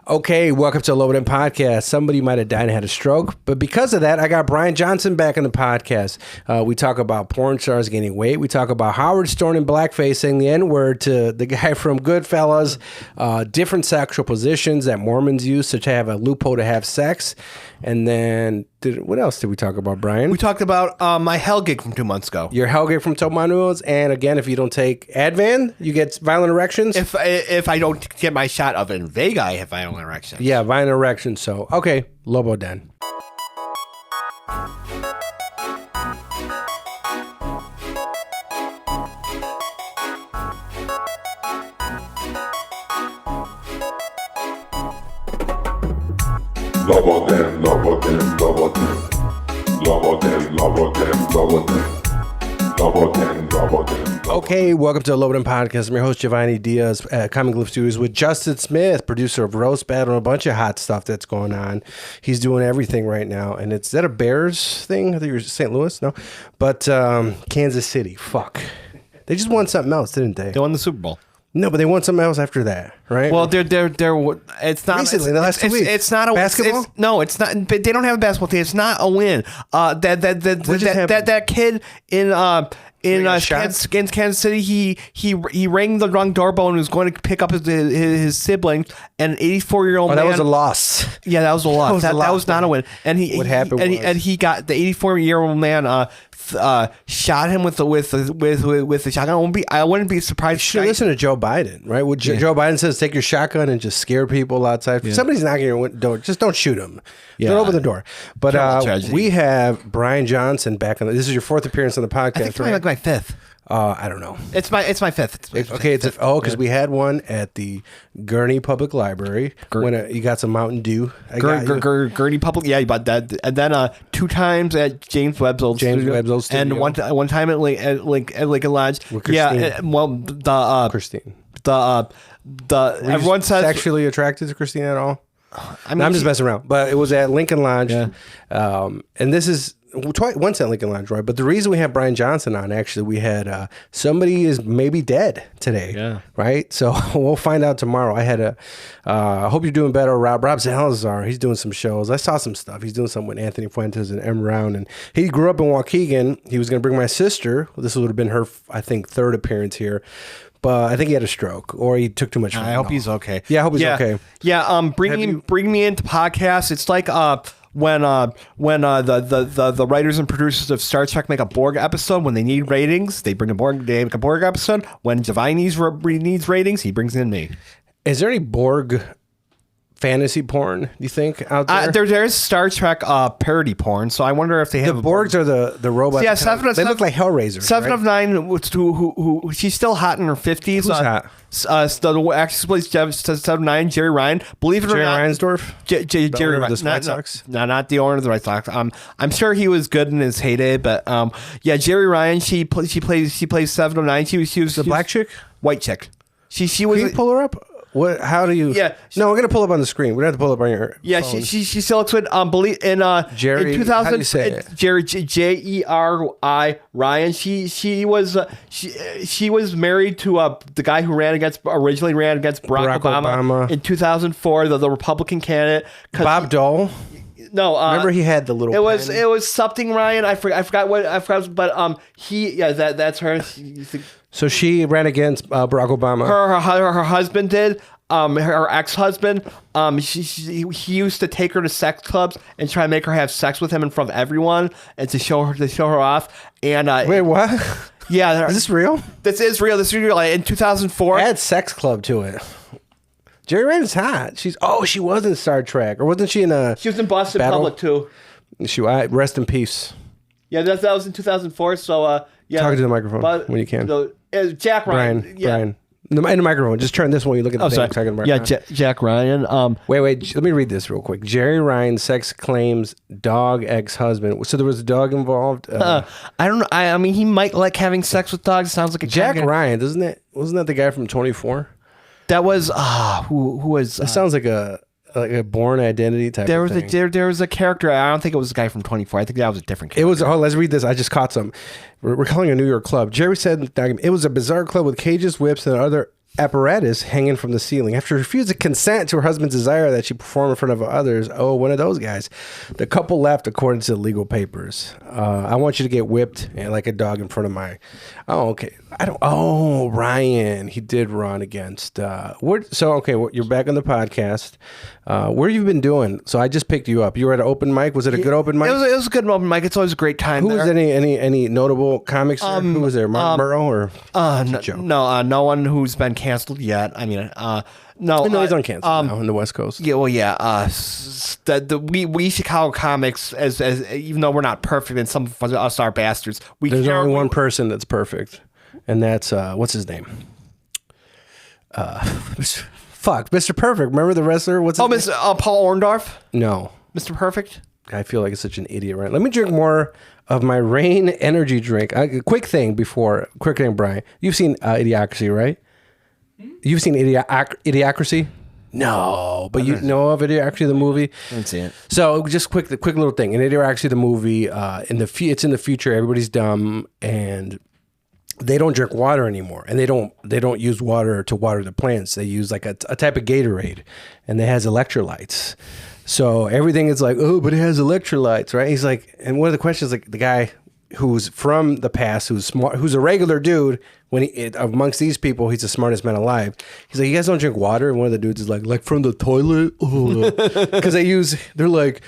Okay, welcome to the Lobo Den Podcast. Somebody might have died and had a stroke, but because of that, I got Brian Johnson back on the podcast. We talk about porn stars gaining weight. We talk about Howard Stern in blackface saying the N-word to the guy from Goodfellas, different sexual positions that Mormons use to have a loophole to have sex. And then, what else did we talk about, Brian? We talked about my hell gig from 2 months ago. Your hell gig from Tomanuos, and again, if you don't take Advan, you get violent erections. If I don't get my shot of Invega, I have violent erections. Yeah, violent erections. So, okay, Lobo Den. Lobo Den, Lobo Den, Lobo Den. Lobo Den, Lobo Den, Lobo Den. Lobo Den, Lobo Den. Okay, welcome to the Lobo Den Podcast. I'm your host, Giovanni Diaz at Comic Glyph Studios with Justin Smith, producer of Roast Battle and a bunch of hot stuff that's going on. He's doing everything right now. And is that a Bears thing? I think you're St. Louis? No. But Kansas City. Fuck. They just won something else, didn't they? They won the Super Bowl. No, but they won something else after that, right? Well, they're it's not recently, the last 2 weeks. It's not a basketball. No, it's not. But they don't have a basketball team. It's not a win. That kid in Kansas City, he rang the wrong doorbell and was going to pick up his siblings, and an 84-year-old man. That was a loss. Yeah, that was a loss. That was not a win. And what happened? And he got the 84-year-old man. Shot him with the shotgun. I wouldn't be surprised. You should listen to Joe Biden, right? Joe Biden says, take your shotgun and just scare people outside. If somebody's knocking your door, just don't shoot them. Yeah. Don't open the door. But we have Brian Johnson back on. This is your fourth appearance on the podcast, I think it's right? like my fifth. I don't know. It's my fifth. Because we had one at the Gurney Public Library when you got some Mountain Dew. Gurney Public, yeah, you bought that, and then 2 times at James Webb's old studio, and one time at Lincoln Lodge. Yeah, Christine. Everyone says sexually attracted to Christine at all? I'm just messing around, but it was at Lincoln Lodge, and this is. Once at Lincoln Lodge, right? But the reason we had Brian Johnson on, actually, we had somebody is maybe dead today, right? So we'll find out tomorrow. I had I hope you're doing better, Rob. Rob Salazar, he's doing some shows. I saw some stuff. He's doing something with Anthony Fuentes and M. Round, and he grew up in Waukegan. He was going to bring my sister. This would have been her, I think, third appearance here. But I think he had a stroke, or he took too much. I hope he's okay. Yeah, I hope he's okay. Yeah, bring me into podcasts. It's like when the writers and producers of Star Trek make a Borg episode, when they need ratings, they make a Borg episode. When Giovanni needs ratings, he brings in me. Is there any Borg fantasy porn, do you think, out there? There's Star Trek parody porn, so I wonder if they have... The Borgs are the robots. Yeah, they look like Hellraisers. 7 of 9, who she's still hot in her 50s. Who's hot? The actress plays 7 of 9, Jerry Ryan. Believe it or not... Jerry Reinsdorf? Jerry Ryan. White Sox? No, not the owner of the White Sox. I'm sure he was good in his heyday, but yeah, Jerry Ryan, she plays 7 of 9. She was the black chick? White chick. She was... Can you pull her up? What? How do you? Yeah. No, we're gonna pull up on the screen. We don't have to pull up on your. Yeah, phone. she still looks good. Jerry. In 2000, how do you say it? Jerry Jeri Ryan. She was married to the guy who originally ran against Barack Obama in 2004, the Republican candidate. Bob Dole. No, remember he had the little. It was something Ryan. I forgot, but that's her. So she ran against Barack Obama. Her husband did. Her ex-husband. He used to take her to sex clubs and try to make her have sex with him in front of everyone and to show her off. And wait, what? Yeah, is this real? This is real. This is real. Like, in 2004, add sex club to it. Jerry Ryan's hot. She was in Star Trek, or wasn't she in a? She was in Boston Public too. Rest in peace. Yeah, that was in 2004. So yeah, talk to the microphone when you can. Jack Ryan. Brian. In the microphone. Just turn this one. You look at the thing. Talking about Jack Ryan. Wait. Let me read this real quick. Jerry Ryan sex claims dog ex-husband. So there was a dog involved. I don't know. I mean, he might like having sex with dogs. Sounds like a Jack Ryan. Wasn't that the guy from 24? That was who was. It sounds like a Born Identity type. There was a character. I don't think it was the guy from 24. I think that was a different character. It was. Oh, let's read this. I just caught some. We're calling a New York club. Jerry said it was a bizarre club with cages, whips, and other apparatus hanging from the ceiling. After refusing to consent to her husband's desire that she perform in front of others. Oh, one of those guys. The couple left according to the legal papers. I want you to get whipped and like a dog in front of my... Oh, okay. Ryan. He did run against... you're back on the podcast. Where have you been doing? So I just picked you up. You were at an open mic. Was it a good open mic? It was a good open mic. It's always a great time. Who was any notable comics there? Who was there? Murrow or Joe? No one who's been canceled yet. I mean, no, he's on cancel now on the West Coast. Yeah, well, yeah. We Chicago comics, as even though we're not perfect, and some of us are bastards. There's only one person that's perfect, and that's what's his name? Mr. Perfect. Remember the wrestler? What's his name? Paul Orndorff? No. Mr. Perfect? I feel like it's such an idiot, right? Let me drink more of my Rain energy drink. Quick thing, Brian. You've seen Idiocracy, right? You've seen Idiocracy? No, but you know of Idiocracy, the movie? I didn't see it. So just quick little thing. In Idiocracy, the movie, it's in the future, everybody's dumb, and they don't drink water anymore, and they don't use water to water the plants. They use like a type of Gatorade, and it has electrolytes. So everything is like, oh, but it has electrolytes, right? He's like, and one of the questions, like the guy who's from the past, who's smart, who's a regular dude, amongst these people, he's the smartest man alive. He's like, you guys don't drink water? And one of the dudes is like from the toilet? Because they're like,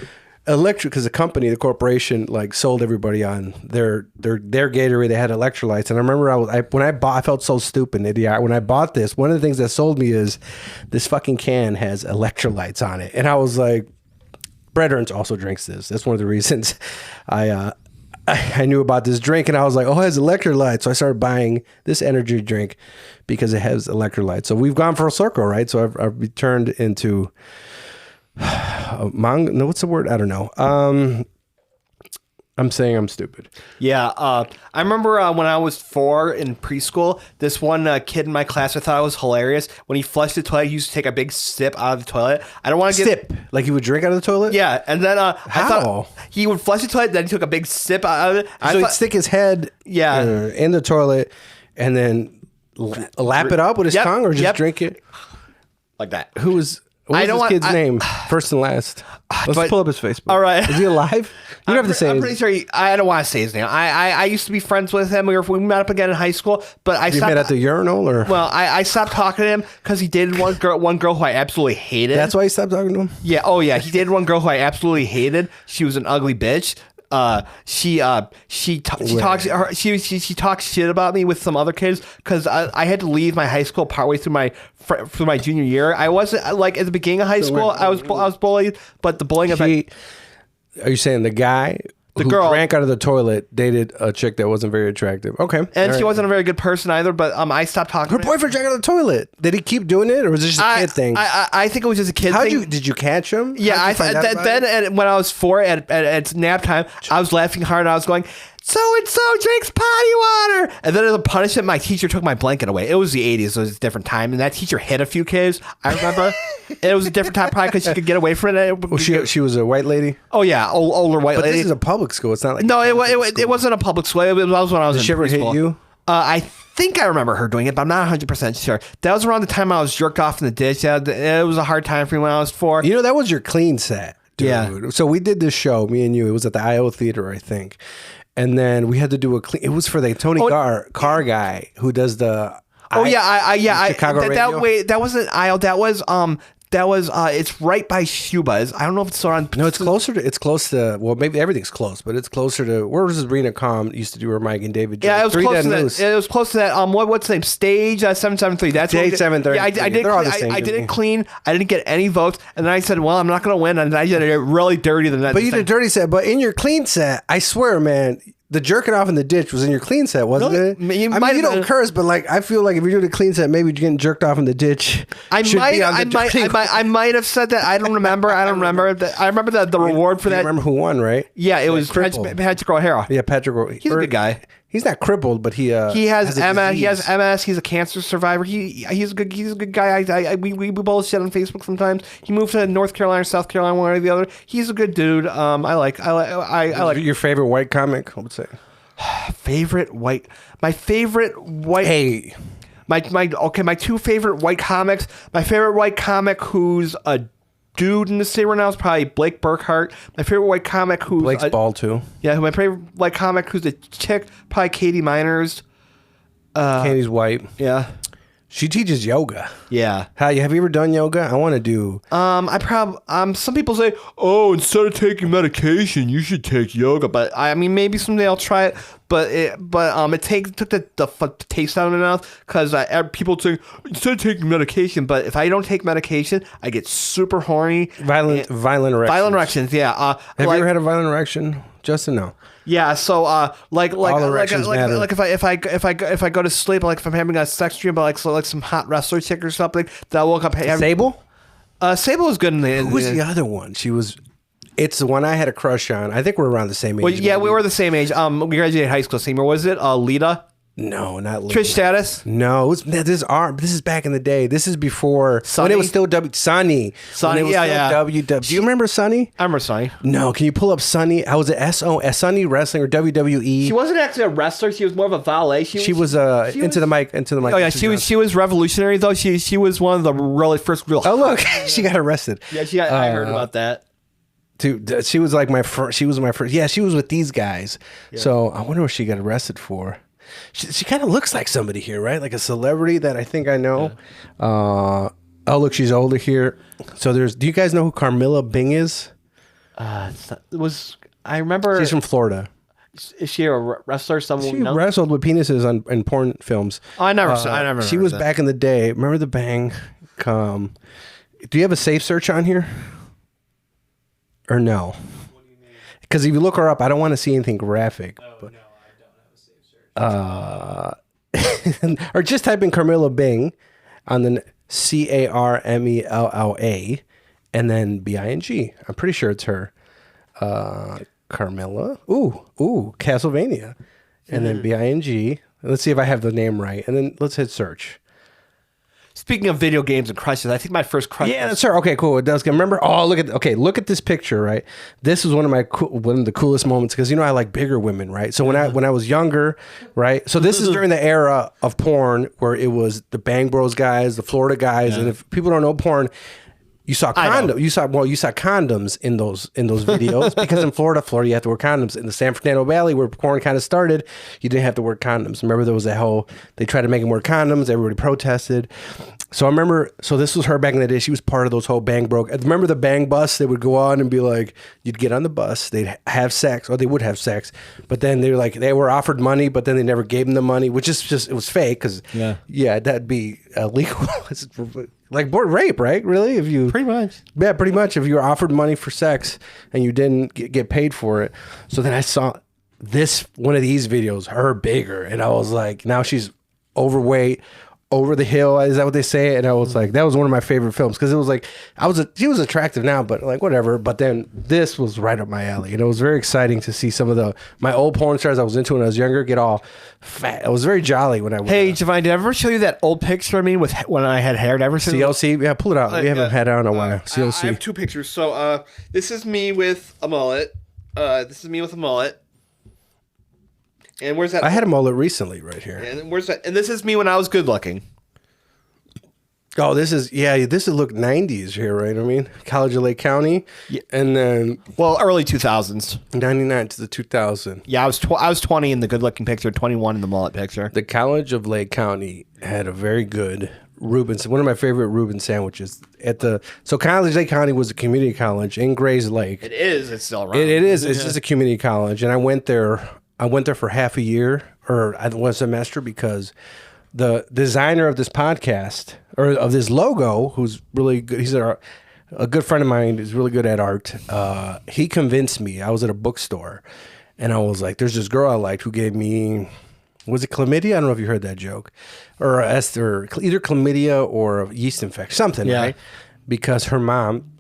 electric, because the corporation like sold everybody on their Gatorade. They had electrolytes, and I remember I felt so stupid, idiot. When I bought this, one of the things that sold me is this fucking can has electrolytes on it, and I was like, Brett Ernst also drinks this. That's one of the reasons I knew about this drink, and I was like, oh, it has electrolytes. So I started buying this energy drink because it has electrolytes. So we've gone full circle, right? So I've returned into. No, what's the word? I don't know. I'm saying I'm stupid. Yeah, I remember when I was 4 in preschool, this one kid in my class, I thought it was hilarious. When he flushed the toilet, he used to take a big sip out of the toilet. I don't want to sip like he would drink out of the toilet. Yeah, and then how? I thought he would flush the toilet, then he took a big sip out of it. So he'd stick his head in the toilet and then lap it up with his tongue, or just drink it like that. What was this kid's name? First and last. Let's pull up his Facebook. All right. Is he alive? You don't have to say I'm pretty sure I don't want to say his name. I used to be friends with him. We met up again in high school, but You met at the urinal, or? Well, I stopped talking to him because he dated one girl who I absolutely hated. That's why you stopped talking to him? Yeah. Oh, yeah. He dated one girl who I absolutely hated. She was an ugly bitch. She talks shit about me with some other kids because I had to leave my high school partway through my junior year. I wasn't like at the beginning of high school. I was bullied, but the bullying of Are you saying the guy? The girl drank out of the toilet, dated a chick that wasn't very attractive. Okay. And she wasn't a very good person either, but I stopped talking to her. Her boyfriend drank out of the toilet. Did he keep doing it, or was it just a kid thing? I think it was just a kid thing. Did you catch him? Yeah, then when I was 4 at nap time, I was laughing hard and I was going, so-and-so drinks potty water. And then as a punishment, my teacher took my blanket away. It was the 80s, so it was a different time. And that teacher hit a few kids, I remember. It was a different time probably because she could get away from it. Well, she was a white lady? Oh, yeah, older white lady. But this is a public school. It's not like... No, it wasn't a public school. It was when I was in preschool. Did she ever hit you? I think I remember her doing it, but I'm not 100% sure. That was around the time I was jerked off in the ditch. It was a hard time for me when I was 4. You know, that was your clean set, dude. Yeah. So we did this show, me and you. It was at the I.O. Theater, I think. And then we had to do it was for the Tony Carr guy who does the Chicago radio. That wasn't IO. That was it's right by Shuba's. I don't know if it's around. No, it's close to well, maybe everything's close, but it's closer to where was Rena Com used to do her Mike and David. Yeah, it was close to that. It was close to that. What's the name? Stage 773. That's Stage 733. Yeah, I did it clean. I didn't get any votes, and then I said, "Well, I'm not going to win," and I did it really dirty than that. But you did a dirty set. But in your clean set, I swear, man. The jerking off in the ditch was in your clean set, wasn't it? You don't curse, but like I feel like if you're doing a clean set, maybe you're getting jerked off in the ditch. I might have said that. I don't remember. I remember the reward for that. You remember who won, right? Yeah, it was Patrick O'Hara. Yeah, Patrick O'Hara. He's a good guy. He's not crippled, but he has MS. He has MS. He's a cancer survivor. He's a good guy. We both shit on Facebook sometimes. He moved to North Carolina or South Carolina, one or the other. He's a good dude. I like your favorite white comic. I would say my favorite white. Hey, My two favorite white comics. My favorite white comic who's a dude in the city right now is probably Blake Burkhart. My favorite white comic who's Blake's bald too. Yeah, my favorite white comic who's a chick, probably Katie Miners. Katie's white. Yeah. She teaches yoga. Yeah. Have you ever done yoga? I want to do. Some people say, oh, instead of taking medication, you should take yoga. But I mean, maybe someday I'll try it. But it took the taste out of my mouth because people say instead of taking medication. But if I don't take medication, I get super horny. Violent erections. Violent erections. Yeah. Have you ever had a violent erection, Justin? No. Yeah, so like erections matter. if I go to sleep, like if I'm having a sex dream about like some hot wrestler chick or something, that I woke up having, Sable? Sable was good in the Who was the other one? It's the one I had a crush on. I think we're around the same age. Well, yeah, we were the same age. We graduated high school same year. Was it Lita? No, not Lita. Trish Stratus? No, this is back in the day. This is before Sunny? when it was still Sunny. Sunny, yeah. WW. Do you remember Sunny? I remember Sunny. No, can you pull up Sunny? I was at Sunny Wrestling or WWE. She wasn't actually a wrestler. She was more of a valet. She was into the mic. Oh yeah, she was revolutionary though. She was one of the really first real. Oh look, she got arrested. Yeah, she got. I heard about that. Dude, she was like my first. She was my first. Yeah, she was with these guys. Yeah. So I wonder what she got arrested for. She kind of looks like somebody here, right? Like a celebrity that I think I know. Yeah. Oh, look, she's older here. So do you guys know who Carmilla Bing is? I remember. She's from Florida. Is she a wrestler? She wrestled with penises in porn films. Oh, I never. She was back in the day. Remember the Bang? Do you have a safe search on here? Or no? What do you mean? Because if you look her up, I don't want to see anything graphic. Oh, no. Or just type in Carmilla Bing on the Carmella and then Bing. I'm pretty sure it's her. Carmilla. Ooh, Castlevania. And then Bing. Let's see if I have the name right. And then let's hit search. Speaking of video games and crushes, I think my first crush. Yeah, that's her. Okay, cool. It does. Remember? Oh, look at this picture, right? This is one of the coolest moments because I like bigger women, right? So when I was younger, right? So this is during the era of porn where it was the Bang Bros guys, the Florida guys, and if people don't know porn, you saw condoms. You saw condoms in those videos because in Florida you have to wear condoms. In the San Fernando Valley where porn kind of started, you didn't have to wear condoms. Remember there was they tried to make them wear condoms. Everybody protested. So I remember. So this was her back in the day. She was part of those whole Bang Bro. Remember the Bang bus? They would go on and be like, you'd get on the bus, they'd have sex, or they would have sex, but then they were offered money, but then they never gave them the money, which is just it was fake because that'd be illegal. It's like rape, right? Really? If you pretty much, if you were offered money for sex and you didn't get paid for it. So then I saw one of these videos, her bigger, and I was like, now she's overweight, over the hill. Is that what they say? And I was like, that was one of my favorite films because it was like she was attractive now, but like whatever. But then this was right up my alley, and it was very exciting to see some of my old porn stars I was into when I was younger get all fat. It was very jolly when I was. Hey, Javine, did I ever show you that old picture of me with when I had hair? Did I ever see CLC? Yeah, pull it out. We haven't had it on a while. CLC. I have two pictures. So this is me with a mullet. This is me with a mullet. And where's that? I had a mullet recently, right here. And where's that? And this is me when I was good looking. Oh, this is look 90s here, right? I mean, College of Lake County, and then early 2000s, 99 to the 2000. Yeah, I was 20 in the good looking picture, 21 in the mullet picture. The College of Lake County had a very good Reuben's, one of my favorite Reuben sandwiches so College Lake County was a community college in Grays Lake. It is. It's still around. It is. It's just a community college, and I went there for half a year or one semester because the designer of this podcast or of this logo, who's really good, he's a good friend of mine, is really good at art. He convinced me. I was at a bookstore, and I was like, "There's this girl I liked who gave me, was it chlamydia? I don't know if you heard that joke, or either chlamydia or a yeast infection, something, right? Because her mom,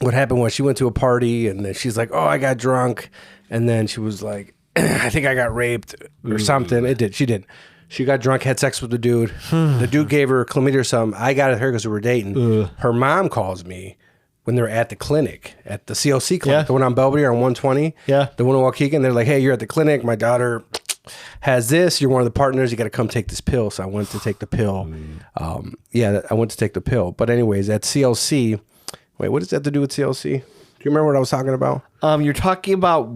what happened was she went to a party, and then she's like, "Oh, I got drunk," and then she was like, "I think I got raped or something." She did. She got drunk, had sex with the dude. The dude gave her chlamydia or something. I got it her because we were dating. Her mom calls me when they're at the clinic, at the CLC clinic, the one on Belvedere on 120. Yeah. The one in Waukegan. They're like, "Hey, you're at the clinic. My daughter has this. You're one of the partners. You got to come take this pill. So I went to take the pill. I went to take the pill. But anyways, at CLC, wait, what does that have to do with CLC? Do you remember what I was talking about? You're talking about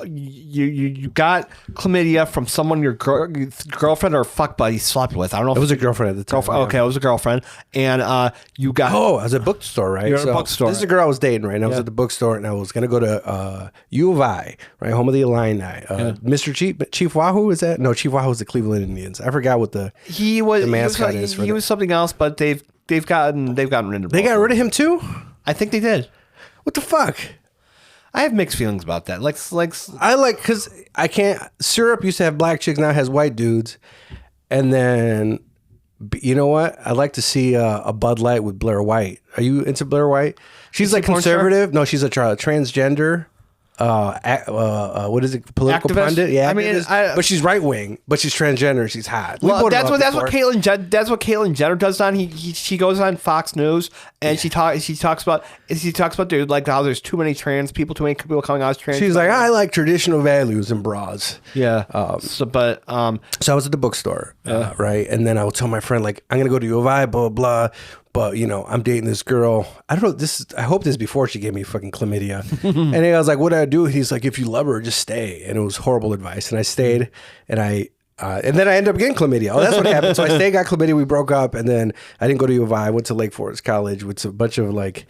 you got chlamydia from someone your girlfriend or fuck buddy slept with. I don't know. It was a girlfriend at the time. Okay, it was a girlfriend, and you got. Oh, I was at a bookstore, right? You're at a bookstore. This is a girl I was dating, right? And I was at the bookstore, and I was gonna go to U of I, right, home of the Illini. Mr. Chief Wahoo is that? No, Chief Wahoo is the Cleveland Indians. I forgot what the mascot is. He was something else, but they've gotten rid of. They got rid of him too. I think they did. What the fuck? I have mixed feelings about that. Because I can't. Syrup used to have black chicks, now it has white dudes. And then, you know what? I'd like to see a Bud Light with Blair White. Are you into Blair White? She's like conservative. No, she's a transgender. What is it? Political Activist? pundit? Yeah, I mean, but she's right wing. But she's transgender. She's hot. Well, that's what Caitlyn Jenner does on. She goes on Fox News and she talks about dude, like how there's too many people coming out as trans. She's like, I like traditional values and bras. Yeah. So I was at the bookstore, right, and then I would tell my friend like, I'm gonna go to U of I, blah blah. But, I'm dating this girl. I don't know. I hope this is before she gave me fucking chlamydia. And I was like, what do I do? He's like, if you love her, just stay. And it was horrible advice. And I stayed, and then I ended up getting chlamydia. Oh, that's what happened. So I stayed, got chlamydia. We broke up. And then I didn't go to U of I. I went to Lake Forest College with a bunch of like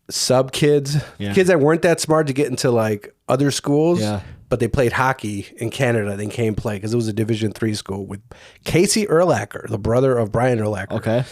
sub kids, kids that weren't that smart to get into like other schools. Yeah. But they played hockey in Canada. They came play because it was a Division III school with Casey Urlacher, the brother of Brian Urlacher. Okay.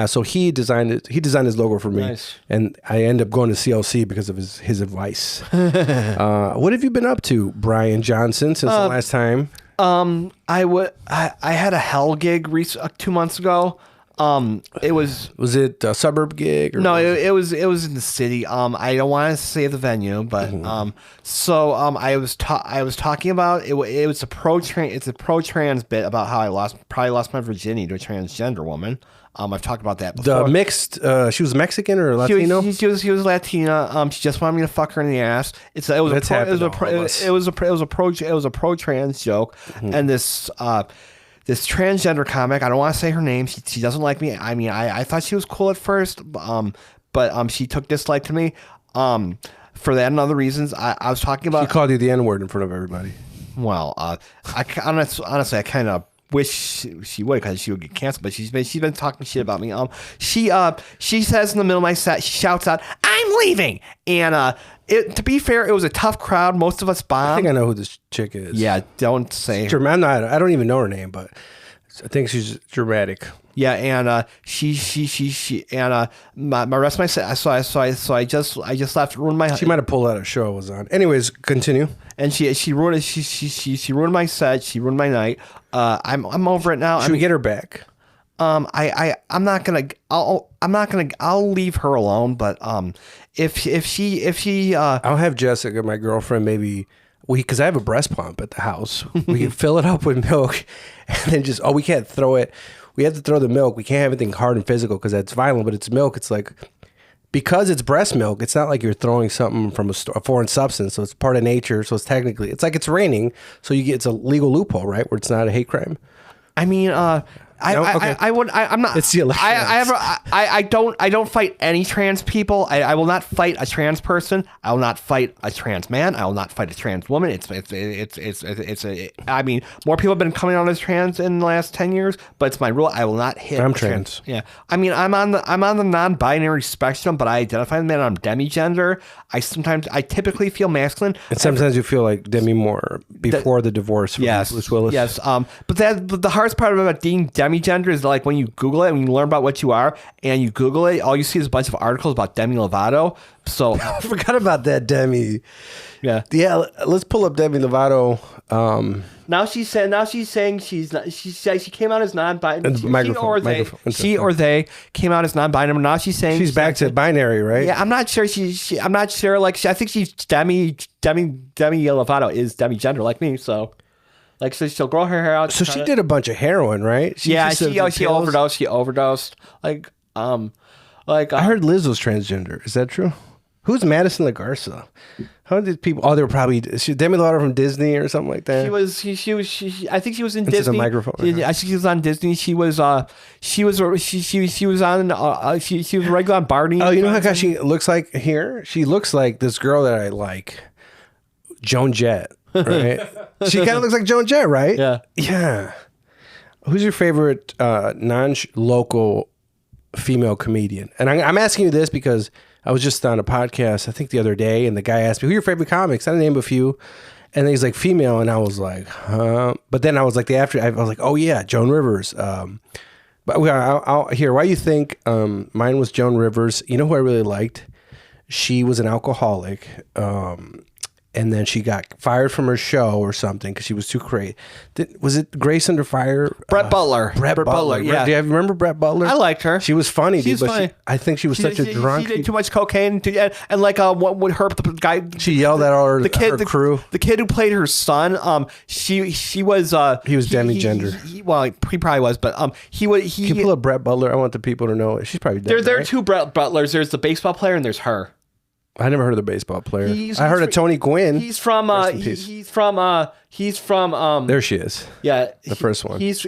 So he designed it. He designed his logo for me, and I ended up going to CLC because of his advice. What have you been up to, Brian Johnson, since the last time? I had a hell gig 2 months ago. Was it a suburb gig? Or no, it was in the city. I don't want to say the venue, but I was talking about it. It was it's a pro trans bit about how I probably lost my virginity to a transgender woman. I've talked about that before. The mixed, she was Mexican or Latino? She was Latina. She just wanted me to fuck her in the ass. It was a pro trans joke, and this transgender comic, I don't want to say her name. She doesn't like me. I mean, I thought she was cool at first, but she took dislike to me. For that and other reasons, I was talking about. She called you the N-word in front of everybody. Well, honestly, I kind of wish she would, because she would get canceled. But she's been talking shit about me. She says in the middle of my set, she shouts out, "I'm leaving!" And to be fair, it was a tough crowd. Most of us bombed. I think I know who this chick is. Yeah, don't say her. I don't even know her name, but I think she's dramatic. Yeah, and she and my rest of my set. So I just left. Ruined my. She might have pulled out a show I was on. Anyways, continue. And she ruined she ruined my set. She ruined my night. I'm over it now. Should we get her back? I'm not gonna. I'll leave her alone. But if she I'll have Jessica, my girlfriend, maybe. Because I have a breast pump at the house. We can fill it up with milk, and then we can't throw it. We have to throw the milk. We can't have anything hard and physical because that's violent. But it's milk. It's like, because it's breast milk, it's not like you're throwing something from a foreign substance. So it's part of nature. So it's like it's raining. So it's a legal loophole, right? Where it's not a hate crime. I mean, I'm not. It's the election. I don't fight any trans people. I will not fight a trans person. I will not fight a trans man. I will not fight a trans woman. I mean, more people have been coming out as trans in the last 10 years, but it's my rule. I will not hit. I'm trans. Yeah. I mean, I'm on the non-binary spectrum, but I identify as man. I'm demigender. I typically feel masculine. And sometimes you feel like Demi Moore before the divorce from Bruce Willis. Yes. But the hardest part about being demigender is like when you Google it, when you learn about what you are, and you Google it, all you see is a bunch of articles about Demi Lovato. So I forgot about that Demi. Yeah. Let's pull up Demi Lovato. Now she's saying she came out as non-binary. She or they came out as non-binary. Now she's saying she's back to binary, right? Yeah, I'm not sure. I'm not sure. Like, I think she's Demi Lovato is demigender like me. So. Like, so she'll grow her hair out. So she did a bunch of heroin, right? She overdosed. She overdosed. I heard Liz was transgender. Is that true? Who's Madison LaGarza? How did people? Oh, they were probably Demi Lovato from Disney or something like that. I think she was in Disney. A microphone. I think she was on Disney. She was on. She was regular on Barney. Oh, you know how she looks like here? She looks like this girl that I like, Joan Jett. Right? She kind of looks like Joan Jett, right? Yeah. Yeah. Who's your favorite non-local female comedian? And I'm asking you this because I was just on a podcast, I think the other day, and the guy asked me, who are your favorite comics? I named a few. And he's like, female. And I was like, huh? But then I was like, I was like, oh yeah, Joan Rivers. But I'll hear why you think mine was Joan Rivers. You know who I really liked? She was an alcoholic. And then she got fired from her show or something because she was too crazy. Was it Grace Under Fire? Brett Butler. Brett Butler. Yeah. Do you remember Brett Butler? I liked her. She was funny. She's funny. I think she was such a drunk. She did too much cocaine. And like what would her the guy? She yelled at her crew. The kid who played her son. She was. He was demigender. He probably was, but he would. Can you pull up Brett Butler? I want the people to know. She's probably dead. There are two Brett Butlers. There's the baseball player and there's her. I never heard of the baseball player. I heard of Tony Gwynn. He's from. He's from. There she is. Yeah, the first one. He's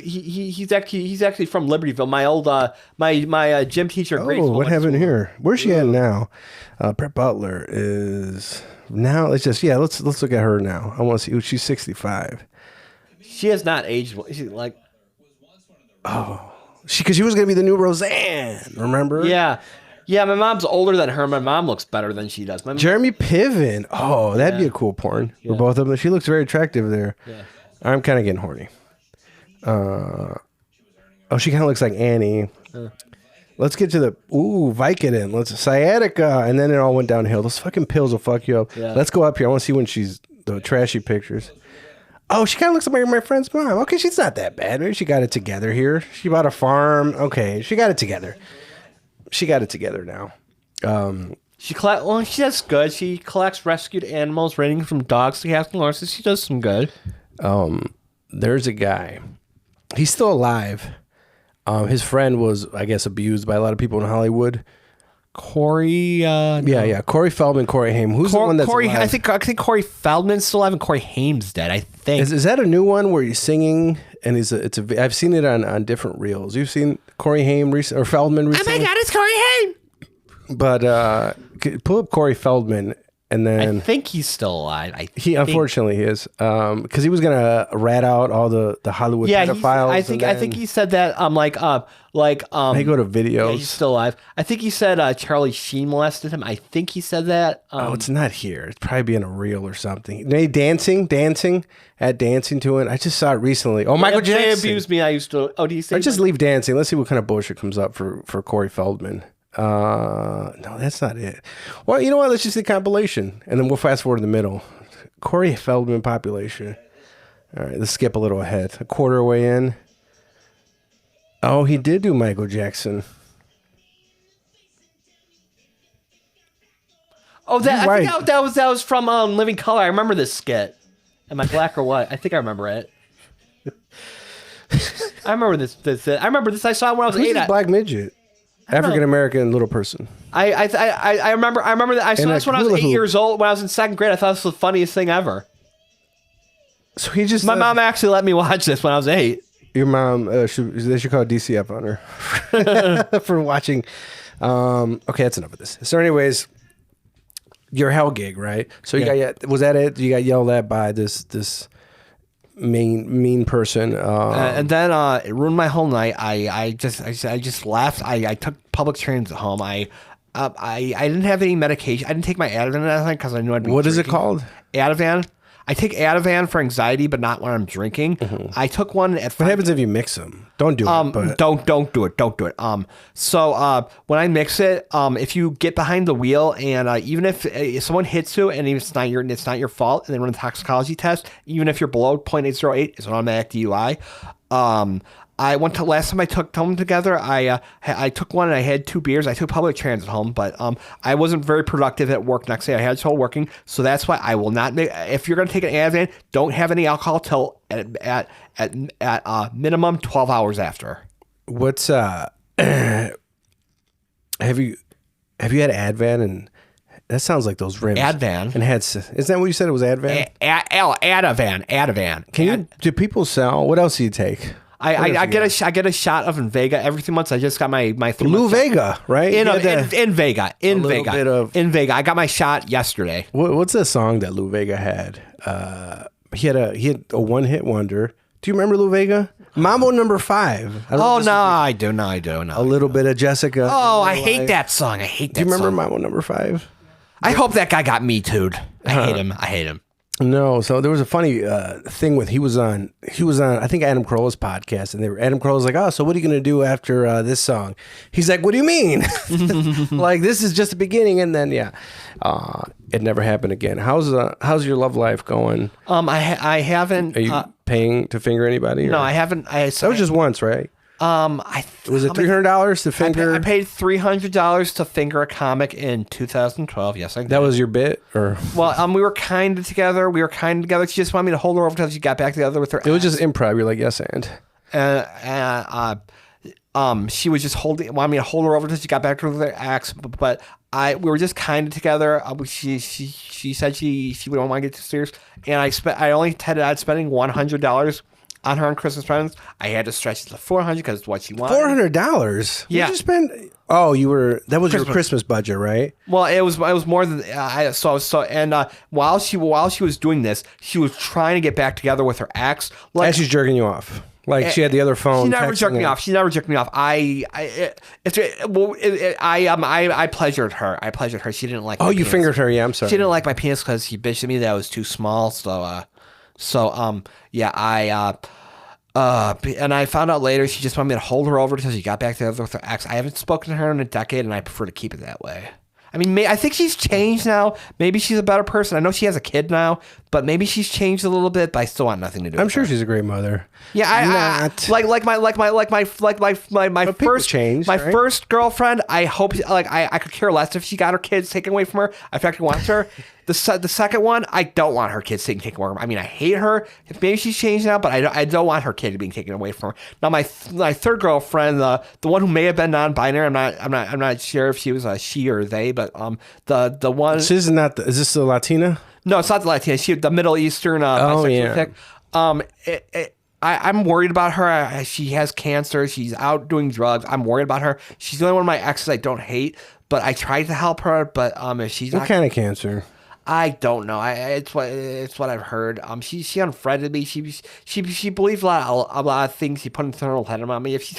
actually from Libertyville. My old my gym teacher. Oh, what happened here? Where's she at now? Brett Butler is now. Let's look at her now. I want to see. She's 65. She has not aged. She's like. Oh, because she was gonna be the new Roseanne. Remember? Yeah. Yeah, my mom's older than her. My mom looks better than she does. Jeremy Piven. Oh, that'd be a cool porn for both of them. She looks very attractive there. Yeah. I'm kind of getting horny. She kind of looks like Annie. Let's get to the Vicodin. Let's sciatica, and then it all went downhill. Those fucking pills will fuck you up. Yeah. Let's go up here. I want to see when she's the trashy pictures. Oh, she kind of looks like my friend's mom. Okay, she's not that bad. Maybe she got it together here. She bought a farm. Okay, she got it together. She got it together now. She does good. She collects rescued animals ranging from dogs to cats and horses. She does some good. There's a guy. He's still alive. His friend was, I guess, abused by a lot of people in Hollywood. Corey. Corey Feldman, Corey Haim. Who's the one that's alive? I think Corey Feldman's still alive and Corey Haim's dead. I think. Is that a new one where he's singing and I've seen it on different reels. You've seen Corey Haim or Feldman recently? Oh my God, it's Corey Haim. But pull up Corey Feldman. And then I think he's still alive. Unfortunately he is, because he was gonna rat out all the Hollywood pedophiles. I think he said that. They go to videos. Yeah, he's still alive. I think he said Charlie Sheen molested him. I think he said that. It's not here. It's probably being a reel or something. They dancing to it. I just saw it recently. Oh, Michael Jackson. They abused me. I used to. Oh, do you say? Or just leave dancing. Let's see what kind of bullshit comes up for Corey Feldman. No, that's not it. Well, you know what? Let's just do compilation, and then we'll fast forward to the middle. Corey Feldman population. All right, let's skip a little ahead. A quarter way in. Oh, he did do Michael Jackson. Oh, I think that was from Living Color. I remember this skit. Am I black or what? I think I remember it. I remember this. I remember this. I saw it when I was 8. Who's this black midget? African American little person. I remember that. I saw this when I was 8 years old. When I was in 2nd grade, I thought this was the funniest thing ever. So he just. My mom actually let me watch this when I was 8. Your mom, they should call DCF on her for watching. Okay, that's enough of this. So, anyways, your hell gig, right? So you got, was that it? You got yelled at by this mean person, and then it ruined my whole night. I just left. I took public transit home. I didn't have any medication. I didn't take my Ativan that night because I knew I'd be. What is it called? Ativan. I take Ativan for anxiety, but not when I'm drinking. Mm-hmm. I took one at. What happens if you mix them? Don't do it. But. Don't do it. Don't do it. So when I mix it, if you get behind the wheel and even if someone hits you and it's not your fault, and they run a toxicology test, even if you're below 0.808, it's an automatic DUI. I went to last time I took them together. I took one and I had 2 beers. I took public transit home, but I wasn't very productive at work next day. I had trouble working, so that's why I will not make. If you're going to take an Ativan, don't have any alcohol till at minimum 12 hours after. What's have you had Ativan and That sounds like those rims. Advan. And isn't that what you said? It was Advan. Adavan. Do people sell? What else do you take? I get a shot of Invega every 3 months. I just got my Lou Vega, right? In Vega. I got my shot yesterday. What's the song that Lou Vega had? He had a one-hit wonder. Do you remember Lou Vega? Mambo number 5. I do. A little bit of Jessica. Oh, I hate that song. I hate that song. Do you remember Mambo number 5? I hope that guy got Me Too'd. I hate him. No, so there was a funny thing with he was on I think Adam Carolla's podcast, and Adam Carolla was like, "Oh, so what are you gonna do after this song?" He's like, "What do you mean? Like this is just the beginning?" And then it never happened again. How's your love life going? I haven't. Are you paying to finger anybody? No, I haven't. That was just once, right? Was it $300 to finger? I paid $300 to finger a comic in 2012. Yes, I did. That was your bit, or? Well, we were kind of together. She just wanted me to hold her over until she got back together with her. It was just improv. You're like, yes, and. She was just wanted me to hold her over until she got back to her ex. But we were just kind of together. She said she wouldn't want to get too serious, and I only intended on spending $100 on her on Christmas presents. I had to stretch it to $400 because it's what she wanted. $400? Yeah. What did you spend? Oh, that was your Christmas budget, right? Well, it was more than while she was doing this, she was trying to get back together with her ex. As she's jerking you off. Like she had the other phone. She never jerked me off. I pleasured her. She didn't like. Oh, you penis. Fingered her? Yeah, I'm sorry. She didn't like my penis because he bitched at me that I was too small. And I found out later she just wanted me to hold her over until she got back together with her ex. I haven't spoken to her in a decade, and I prefer to keep it that way. I mean, I think she's changed now. Maybe she's a better person. I know she has a kid now, but maybe she's changed a little bit. But I still want nothing to do. I'm with sure her. She's a great mother. Yeah, my first girlfriend. I hope I could care less if she got her kids taken away from her. I actually want her. The second one, I don't want her kids taken away from her. I mean, I hate her. Maybe she's changed now, but I don't want her kid being taken away from her. Now, my third girlfriend, the one who may have been non-binary, I'm not sure if she was a she or they, but the one. This is not. Is this the Latina? No, it's not the Latina. The Middle Eastern. I'm worried about her. She has cancer. She's out doing drugs. I'm worried about her. She's the only one of my exes I don't hate, but I tried to help her. But if she's what kind of cancer? I don't know. It's what I've heard. She unfriended me. She believed a lot of things she put in her head about me. If she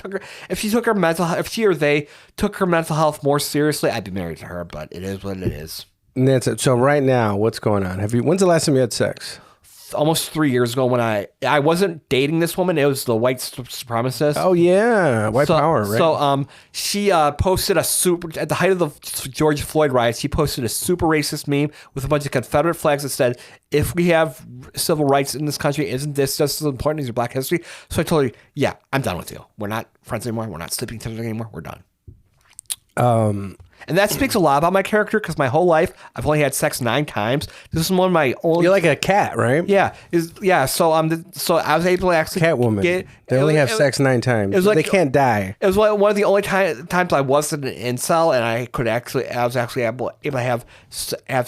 or they took her mental health more seriously, I'd be married to her. But it is what it is. And that's it. So right now, what's going on? When's the last time you had sex? Almost 3 years ago when I wasn't dating this woman. It was the white supremacist. Oh yeah, white power, right? So she posted at the height of the George Floyd riots, she posted a super racist meme with a bunch of Confederate flags that said, "If we have civil rights in this country, isn't this just as important as your Black history?" So I told her, "Yeah, I'm done with you. We're not friends anymore. We're not sleeping together anymore. We're done." And that speaks a lot about my character because my whole life I've only had sex 9 times. This is one of my only. You're like a cat, right? Yeah, So I was able to actually Catwoman. They only have sex 9 times. They can't die. It was one of the only times I wasn't an incel, and I was actually able to have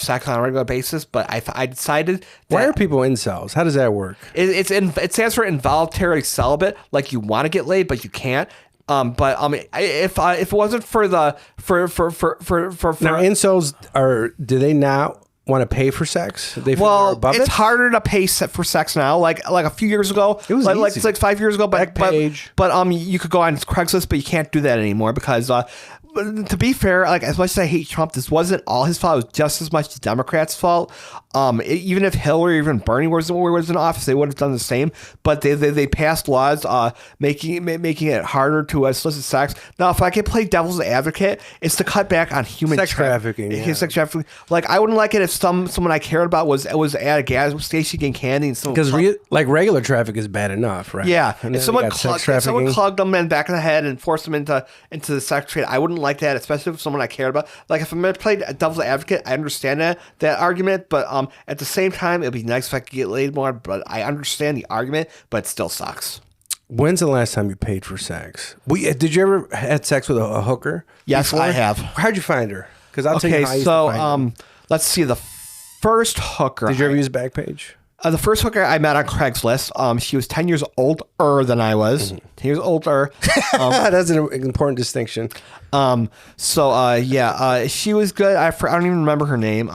sex on a regular basis. But I decided. Why are people incels? How does that work? It stands for involuntary celibate. Like you want to get laid, but you can't. If it wasn't for now incels do they not want to pay for sex? It's harder to pay for sex now. Like a few years ago, it was easy. Like 5 years ago. But you could go on Craigslist, but you can't do that anymore because. To be fair, like as much as I hate Trump, this wasn't all his fault. It was just as much the Democrats' fault. Even if Hillary or even Bernie was in office, they would have done the same. But they passed laws making it harder to solicit sex. Now, if I could play devil's advocate, it's to cut back on human sex trafficking. Sex trafficking. Like I wouldn't like it if someone I cared about was at a gas station getting candy and because regular traffic is bad enough, right? Yeah, if someone clugged them in back of the head and forced them into the sex trade, I wouldn't like that, especially if someone I cared about. Like if I'm going to play devil's advocate, I understand that argument, but at the same time, it'd be nice if I could get laid more. But I understand the argument, but it still sucks. When's the last time you paid for sex? Did you ever had sex with a hooker? Yes, before? I have. How'd you find her? Because I'll tell you how I used to find her. let's see, the first hooker. Did you ever use Backpage? The first hooker I met on Craigslist, she was 10 years older than I was. 10 years older. That's an important distinction. She was good. I don't even remember her name.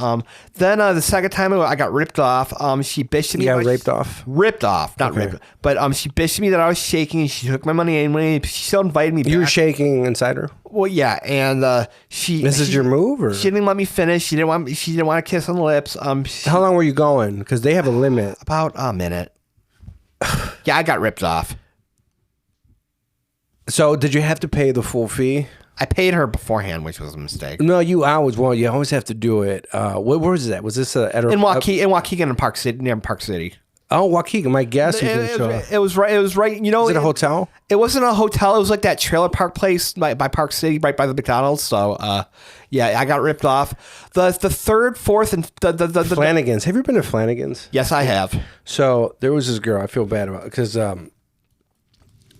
Then the second time I got ripped off, she bitched at me. You got raped off? Ripped off, not ripped. But she bitched at me that I was shaking, and she took my money anyway. She still invited me back. You were shaking inside her? Well, yeah, and This is your move, or? She didn't let me finish. She didn't want to kiss on the lips. How long were you going? Because they have a limit. About a minute. Yeah, I got ripped off. So did you have to pay the full fee? I paid her beforehand, which was a mistake. No, you always have to do it. Where was that? Was this at in Waukegan in Park City, near Park City? Oh, Waukegan. My guess it was right. It was right. You know, was it a hotel? It wasn't a hotel. It was like that trailer park place by Park City, right by the McDonald's. So, yeah, I got ripped off. The third, fourth, and the Flanagan's. Have you been to Flanagan's? Yes, I have. So there was this girl I feel bad about because my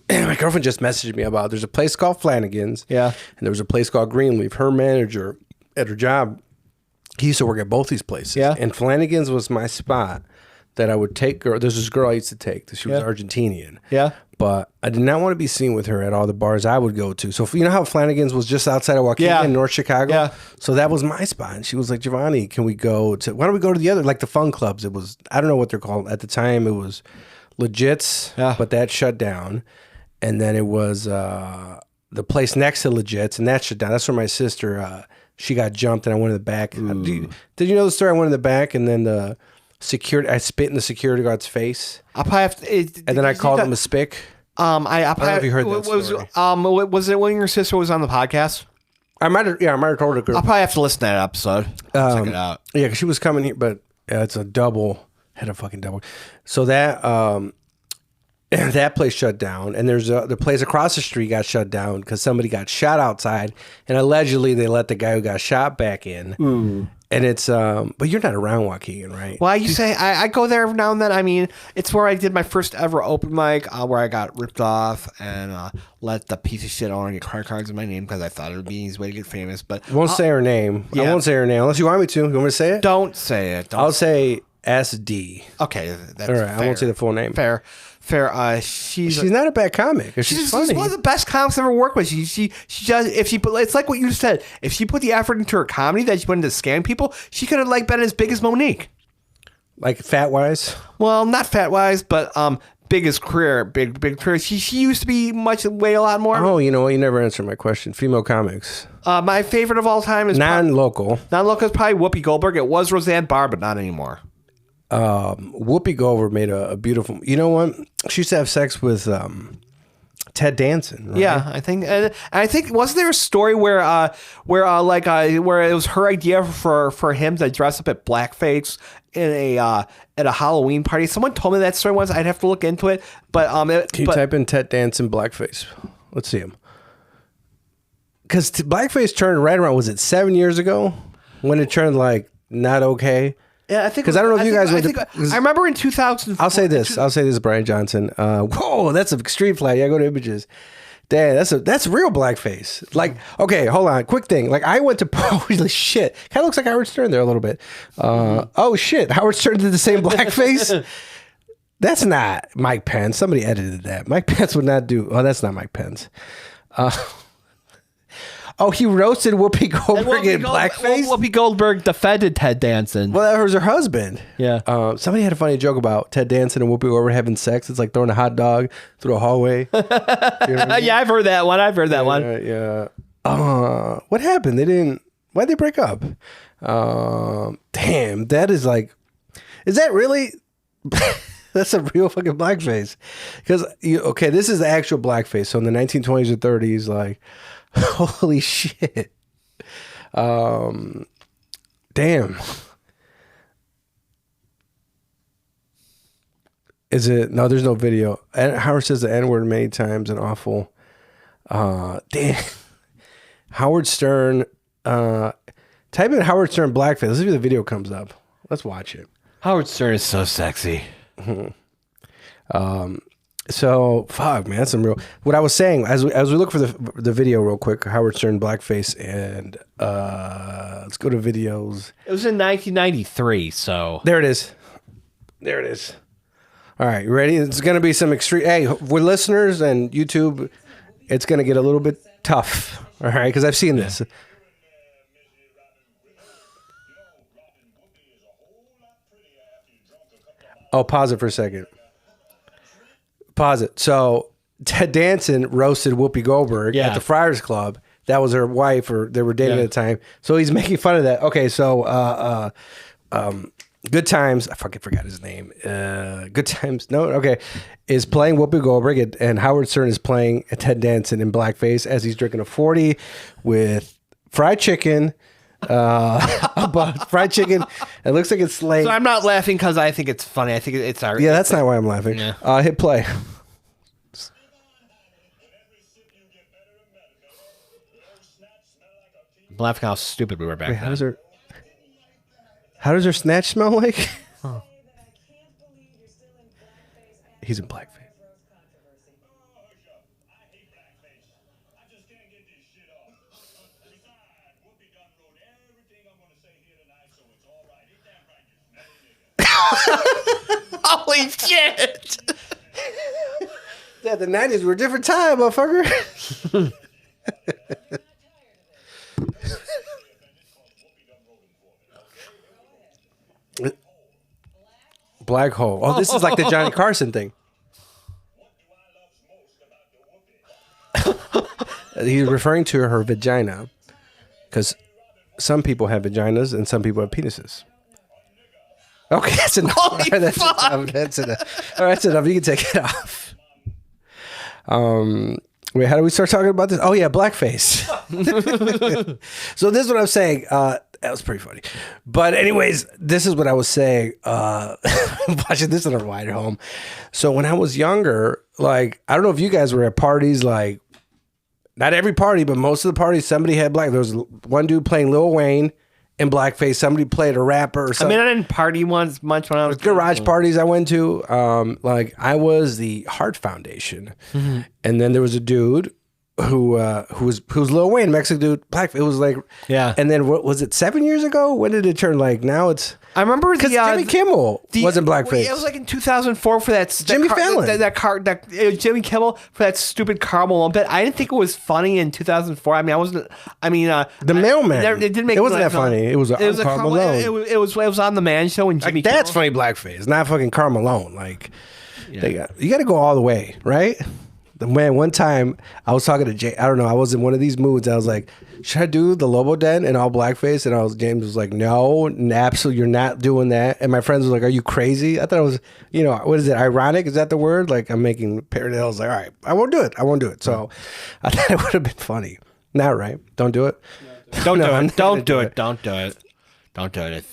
girlfriend just messaged me about. There's a place called Flanagan's. Yeah, and there was a place called Greenleaf. Her manager at her job, he used to work at both these places. Yeah, and Flanagan's was my spot that I would take. There's this girl I used to take. She was Argentinian. Yeah. But I did not want to be seen with her at all the bars I would go to. So you know how Flanagan's was just outside of Waukegan in North Chicago? Yeah. So that was my spot. And she was like, Giovanni, can we go to, why don't we go to the other, like the fun clubs? It was, I don't know what they're called. At the time, it was Legits, but that shut down. And then it was the place next to Legits, and that shut down. That's where my sister, she got jumped, and I went in the back. Did you know the story? I went in the back, and then I spit in the security guard's face. I'll probably have to, and then I called him a spick. I don't know if you heard that story. Was it when your sister was on the podcast? I might have told her. I'll probably have to listen to that episode. Check it out. Yeah, because she was coming here, but it's a double. Had a fucking double. So that place shut down, and there's the place across the street got shut down because somebody got shot outside, and allegedly they let the guy who got shot back in. And it's but you're not around Waukegan, right? Well, you say I go there every now and then. I mean, it's where I did my first ever open mic, where I got ripped off and let the piece of shit owner get credit cards in my name because I thought it would be an easy way to get famous. But I won't say her name. Yeah. I won't say her name unless you want me to. You want me to say it? Don't say it. I'll say SD. Okay, that's all right. fair. I won't say the full name. Fair. She's not a bad comic. She's funny. She's one of the best comics I've ever worked with. She does, if she put, it's like what you said. If she put the effort into her comedy that she put into scam people, she could have been as big as Monique. Like fat wise? Well, not fat wise, but big as career, big career. She used to be way a lot more. Oh, you know what? You never answered my question. Female comics. My favorite of all time is non-local. Non-local is probably Whoopi Goldberg. It was Roseanne Barr, but not anymore. Whoopi Goldberg made a beautiful. You know what? She used to have sex with Ted Danson. Right? Yeah, I think wasn't there a story where it was her idea for him to dress up at blackface at a Halloween party? Someone told me that story once. I'd have to look into it. But can you type in Ted Danson blackface? Let's see him. Because blackface turned right around. Was it 7 years ago when it turned like not okay? Yeah, I think because I don't know if you guys I remember in 2000. I'll say this, Brian Johnson. Whoa, that's an extreme flag. Yeah, go to images. Damn, that's real blackface. Like, okay, hold on, quick thing. Like, I went to holy shit. Kind of looks like Howard Stern there a little bit. Oh shit, Howard Stern did the same blackface. That's not Mike Pence. Somebody edited that. Mike Pence would not do. Oh, that's not Mike Pence. Oh, he roasted Whoopi Goldberg in blackface? Whoopi Goldberg defended Ted Danson. Well, that was her husband. Yeah. Somebody had a funny joke about Ted Danson and Whoopi Goldberg having sex. It's like throwing a hot dog through a hallway. You know what I mean? Yeah, I've heard that one. Yeah. What happened? Why'd they break up? Damn, that is like, is that really... That's a real fucking blackface. Because, this is the actual blackface. So in the 1920s or 30s, like... Holy shit. Damn. Is it? No, there's no video. And Howard says the N-word many times and awful. Damn. Howard Stern. Type in Howard Stern blackface. Let's see if the video comes up. Let's watch it. Howard Stern is so sexy. So fuck, man, that's some real. What I was saying as we look for the video real quick, Howard Stern blackface, and let's go to videos. It was in 1993, so. There it is. All right, you ready? It's going to be some extreme. Hey, with listeners and YouTube, it's going to get a little bit tough. All right, because I've seen this. Oh, pause it for a second. Pause it. So Ted Danson roasted Whoopi Goldberg at the Friars Club. That was her wife, or they were dating at the time. So he's making fun of that. Okay, so Good Times, I fucking forgot his name. Good Times, no, okay, is playing Whoopi Goldberg, and Howard Stern is playing Ted Danson in blackface as he's drinking a 40 with fried chicken. Fried chicken. It looks like it's late. So I'm not laughing because I think it's funny. I think it's our. Yeah, that's not why I'm laughing. Yeah. Hit play. I'm laughing how stupid we were back then. How does her snatch smell like? Oh. He's in blackface. Holy shit! Yeah, the 90s were a different time, motherfucker. Black hole. Oh, this is like the Johnny Carson thing. He's referring to her vagina because some people have vaginas and some people have penises. Okay, that's enough. Holy That's fuck. enough. That's enough. All right, that's enough. You can take it off. Wait, how do we start talking about this? Oh yeah, blackface. So this is what I'm saying. That was pretty funny. But anyways, this is what I was saying. Watching this on a ride home. So when I was younger, like, I don't know if you guys were at parties, like, not every party, but most of the parties, somebody had black. There was one dude playing Lil Wayne in blackface. Somebody played a rapper or something. I mean, I didn't party much when I was garage parties I went to. Like, I was the Heart Foundation, and then there was a dude who was Lil Wayne, Mexican dude, black. It was like, yeah. And then what was it? 7 years ago? When did it turn? Like now it's. I remember because Jimmy Kimmel wasn't blackface. It was like in 2004 for that Jimmy Fallon. Jimmy Kimmel for that stupid caramel bit. I didn't think it was funny in 2004. I mean, I wasn't. I mean, the Mailman. It didn't make. It wasn't that funny. It was a Karl Malone. It was on the Man Show and Jimmy. Like, that's Kimmel. funny blackface, not fucking Karl Malone. Like, you got to go all the way, right? Man, one time I was talking to Jay. I don't know. I was in one of these moods. I was like, should I do the Lobo Den in all blackface? And James was like, no, absolutely, you're not doing that. And my friends were like, are you crazy? I thought it was, what is it? Ironic? Is that the word? Like, I'm making parallels. Like, all right, I won't do it. So I thought it would have been funny. Not right. Don't do it. Don't do it. Don't do it.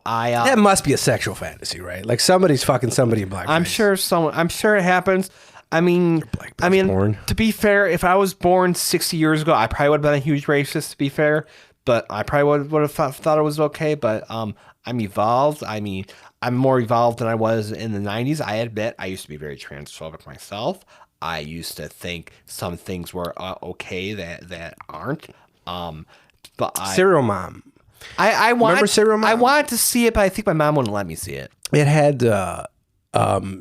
That must be a sexual fantasy, right? Like somebody's fucking somebody in blackface. I'm sure it happens. I mean, porn. To be fair, if I was born 60 years ago, I probably would have been a huge racist, to be fair. But I probably would have thought it was okay. But I'm evolved. I mean, I'm more evolved than I was in the 90s. I admit I used to be very transphobic myself. I used to think some things were okay that aren't. But Serial Mom. I Remember Serial Mom? I wanted to see it, but I think my mom wouldn't let me see it. It had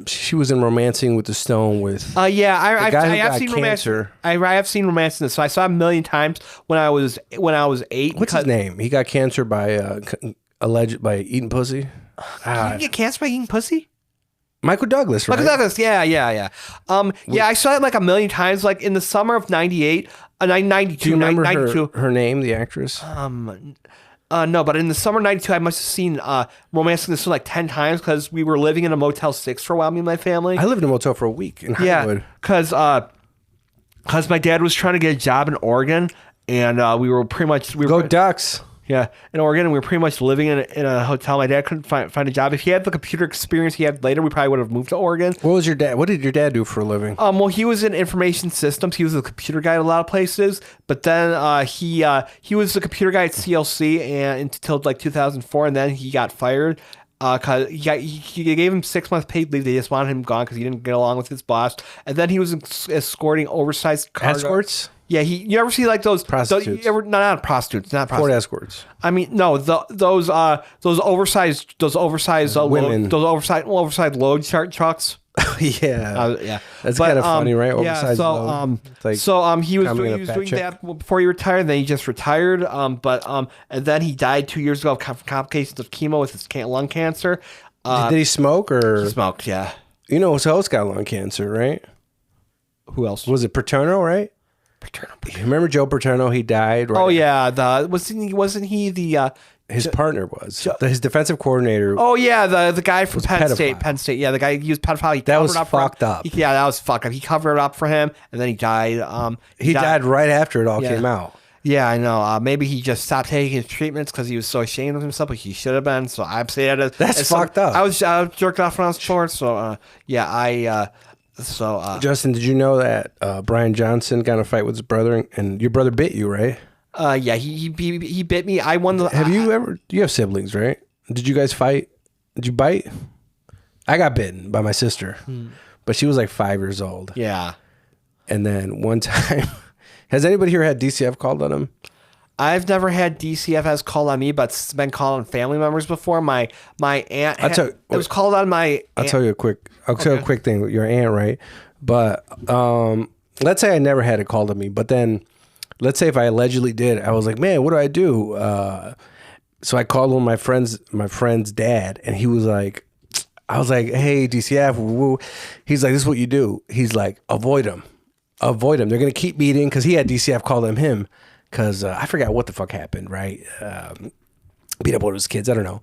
she was in Romancing with the Stone with I have seen cancer. I have seen Romance in this. So I saw it a million times when I was 8. What's his name? He got cancer by alleged by eating pussy. Did he get cancer by eating pussy? Michael Douglas, right? Michael Douglas, yeah. I saw it like a million times, like in the summer of 98, 92. Do you remember 92. her name, the actress? No, but in the summer of 92, I must have seen Romancing the Stone like 10 times because we were living in a Motel 6 for a while, me and my family. I lived in a motel for a week in Hollywood. Yeah, because my dad was trying to get a job in Oregon, and we were pretty much... Go Ducks! Yeah, in Oregon, and we were pretty much living in a hotel. My dad couldn't find a job. If he had the computer experience he had later, we probably would have moved to Oregon. What did your dad do for a living? Well, he was in information systems. He was a computer guy at a lot of places. But then he was the computer guy at CLC until like 2004, and then he got fired. Cause he gave him 6 months paid leave. They just wanted him gone because he didn't get along with his boss. And then he was escorting oversized cargo. Escorts? Yeah, you ever see like those prostitutes? Not prostitutes, not prostitutes. Port escorts. I mean, no, those oversized women, those oversized load trucks. Yeah, that's kind of funny, right? Oversized load. He was doing that before he retired. Then he just retired. And then he died 2 years ago from complications of chemo with his lung cancer. Did he smoke or? He smoked, yeah. You know, so else got lung cancer, right? Who else? Was it Paterno, right? Paterno. Remember Joe Paterno? He died. Right? Oh yeah, wasn't he the? His partner was his defensive coordinator. Oh yeah, the guy from Penn State. Yeah, the guy he was pedophile. That was fucked up. That was fucked up. He covered it up for him, and then he died. He died right after it all came out. Yeah, I know. Maybe he just stopped taking his treatments because he was so ashamed of himself, but he should have been. So I'm saying that's fucked up. I was jerked off when I was short. So Justin, did you know that Brian Johnson got in a fight with his brother, and your brother bit you, right? Yeah, he bit me. I won the. You have siblings, right? Did you guys fight? Did you bite? I got bitten by my sister, but she was like 5 years old. Yeah. And then one time, has anybody here had DCF called on them? I've never had DCFS called on me, but it's been called on family members before. My aunt, it was called on my. I'll tell you a quick thing with your aunt, right? But let's say I never had it called on me, but then let's say if I allegedly did, I was like, man, what do I do? So I called one of my friend's dad, and he was like, I was like, hey, DCF, woo. He's like, this is what you do. He's like, avoid them. They're gonna keep meeting because he had DCF called on him. Because I forgot what the fuck happened, right? Beat up one of his kids, I don't know.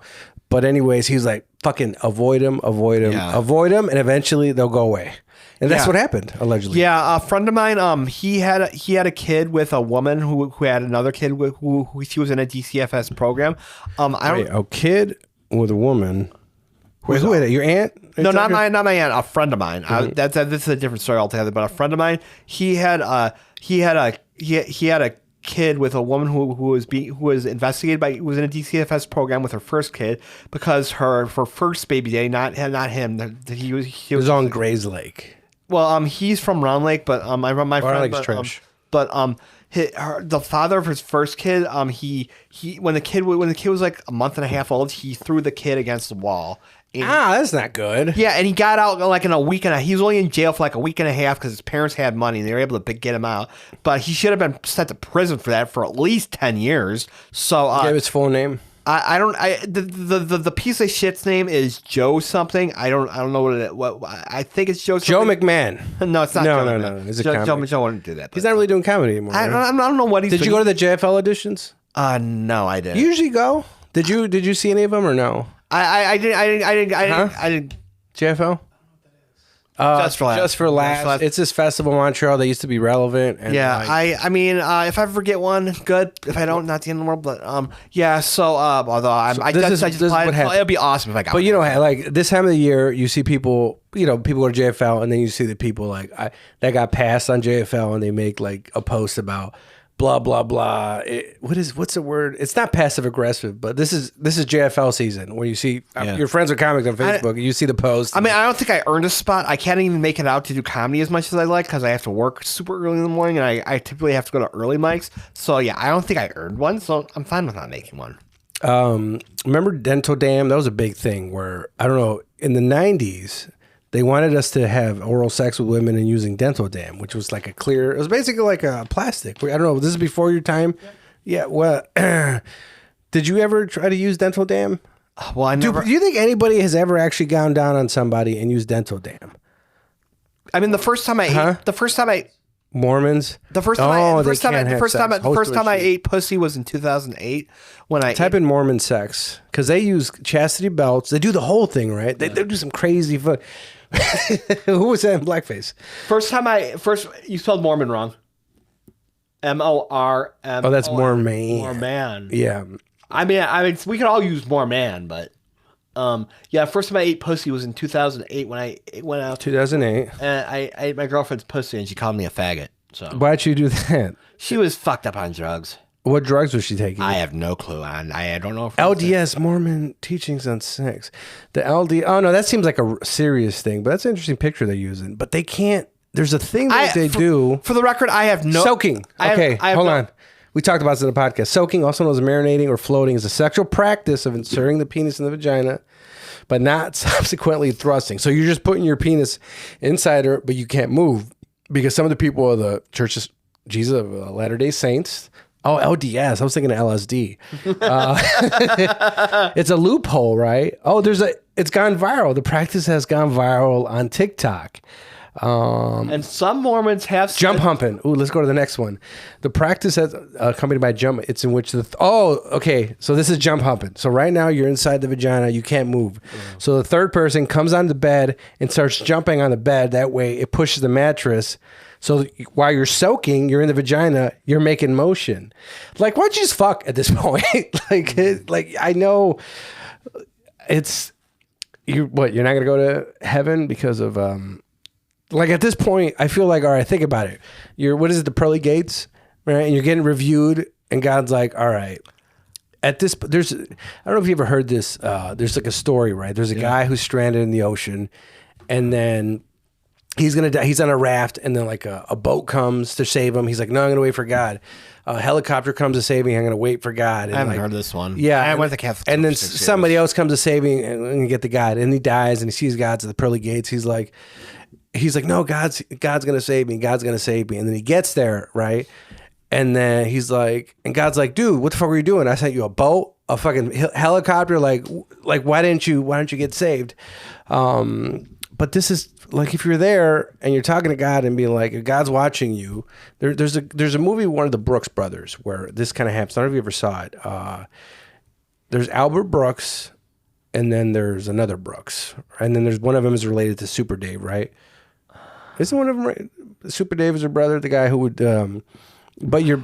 But anyways, he was like, fucking avoid him, and eventually they'll go away. And that's what happened, allegedly. Yeah, a friend of mine, he had a kid with a woman who had another kid who she was in a DCFS program. A kid with a woman. Wait, who had it? Your aunt? No, not my aunt. A friend of mine. Mm-hmm. This is a different story altogether. But a friend of mine, he had a kid with a woman who was investigated by was in a DCFS program with her first kid because her first baby daddy, not him. He was on Gray's Lake. Well, he's from Round Lake, but my friend. Round Lake's trash. The father of his first kid, when the kid was like a month and a half old, he threw the kid against the wall. That's not good. Yeah, and he got out like in a week and a half. He was only in jail for like a week and a half because his parents had money and they were able to get him out. But he should have been sent to prison for that for at least 10 years. So gave his full name. The piece of shit's name is Joe something. I don't know what I think it's Joe. Joe McMahon. No, it's not. Joe No. Is it Joe wouldn't do that. He's not really doing comedy anymore. I don't know what he's. Did you go to the JFL auditions? No, I didn't. You usually go. Did you see any of them or no? I didn't. JFL? Just for laughs. It's this festival in Montreal that used to be relevant. And I mean, if I ever get one, good. If I don't, not the end of the world. But So although I just applied, it'd be awesome if I got. But one. Like this time of the year, you see people. People go to JFL, and then you see the people like that got passed on JFL, and they make like a post about. Blah blah blah. What's the word? It's not passive aggressive, but this is JFL season where you see your friends are comics on Facebook. You see the post. I mean, I don't think I earned a spot. I can't even make it out to do comedy as much as I like because I have to work super early in the morning, and I typically have to go to early mics. So yeah, I don't think I earned one. So I'm fine with not making one. Remember Dental Dam? That was a big thing. Where I don't know in the '90s. They wanted us to have oral sex with women and using Dental Dam, which was like it was basically like a plastic. I don't know. This is before your time. Yeah. Well, did you ever try to use Dental Dam? Well, I never. Do you think anybody has ever actually gone down on somebody and used Dental Dam? I mean, the first time Mormons. The first time I ate pussy was in 2008 when I type in Mormon sex because they use chastity belts. They do the whole thing, right? They do some crazy. Who was that in blackface? First you spelled Mormon wrong. M-O-R-M. Oh, that's Mormon. Mormon. Yeah. I mean, we could all use more man, but first time I ate pussy was in 2008 when I went out. 2008. And I ate my girlfriend's pussy and she called me a faggot. So why'd you do that? She was fucked up on drugs. What drugs was she taking? I have no clue. I don't know. If LDS, Mormon teachings on sex. The LD. Oh no, that seems like a serious thing, but that's an interesting picture they're using. But they can't. there's a thing that they do. For the record, I have no... Soaking. Okay, hold on. We talked about this in the podcast. Soaking, also known as marinating or floating, is a sexual practice of inserting the penis in the vagina, but not subsequently thrusting. So you're just putting your penis inside her, but you can't move because some of the people of the Church of Jesus of Latter-day Saints... Oh, LDS. I was thinking of LSD. It's a loophole, right? Oh, it's gone viral. The practice has gone viral on TikTok. And some Mormons have jump humping. Ooh, let's go to the next one. The practice has accompanied by jump. It's in which okay. So this is jump humping. So right now you're inside the vagina. You can't move. So the third person comes on the bed and starts jumping on the bed. That way it pushes the mattress. So while you're soaking, you're in the vagina, you're making motion. Like, why don't you just fuck at this point? like I know it's you're not gonna go to heaven because of like at this point, I feel like, all right, think about it. What is it, the pearly gates, right? And you're getting reviewed, and God's like, all right. At this, I don't know if you ever heard this. There's like a story, right? There's a guy who's stranded in the ocean, and then he's gonna die. He's on a raft, and then like a boat comes to save him. He's like, no, I'm gonna wait for God. A helicopter comes to save me. I'm gonna wait for God. And I haven't heard this one. Yeah, I went to Catholic. And then somebody else comes to save me, and you get the God, and he dies, and he sees God's at the pearly gates. He's like, no, God's gonna save me. God's gonna save me. And then he gets there, right? And then he's like, and God's like, dude, what the fuck were you doing? I sent you a boat, a fucking helicopter. Like why didn't you get saved? But this is like, if you're there and you're talking to God and being like, God's watching you. There's a movie, one of the Brooks brothers, where this kind of happens. I don't know if you ever saw it. There's Albert Brooks, and then there's another Brooks, and then there's one of them is related to Super Dave, right? Isn't one of them right? Super Dave is her brother, the guy who would. But your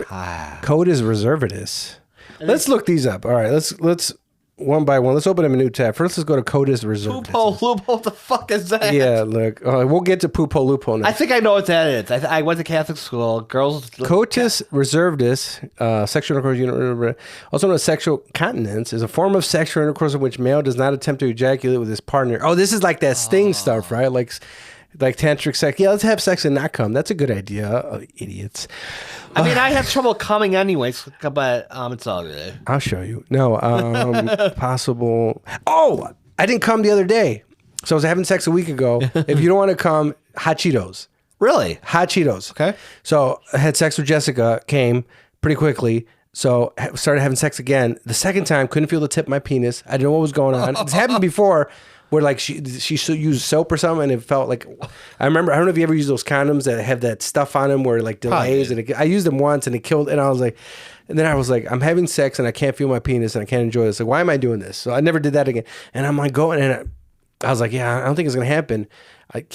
code is reservatus. Let's look these up. All right, let's one by one. Let's open up a new tab. First, let's go to CODIS reservatus. Loophole. What the fuck is that? Yeah, look. We'll get to loophole now. I think I know what that is. I went to Catholic school. Girls. Coitus reservatus, sexual intercourse, also known as sexual continence, is a form of sexual intercourse in which male does not attempt to ejaculate with his partner. Oh, this is like that sting stuff, right? Like tantric sex. Yeah, let's have sex and not come. That's a good idea. Idiots. I mean, I have trouble coming anyways, but it's all good. I'll show you. No, possible. Oh, I didn't come the other day. So I was having sex a week ago. If you don't want to come, hot Cheetos. Really? Hot Cheetos. Okay. So I had sex with Jessica, came pretty quickly. So I started having sex again. The second time, couldn't feel the tip of my penis. I didn't know what was going on. It's happened before. Where like she used soap or something, and it felt like, I remember, I don't know if you ever use those condoms that have that stuff on them where it like delays, and I used them once and it killed, and I was like, and then I was like, I'm having sex and I can't feel my penis and I can't enjoy this. Like, why am I doing this? So I never did that again. And I'm like going, and I was like, yeah, I don't think it's gonna happen.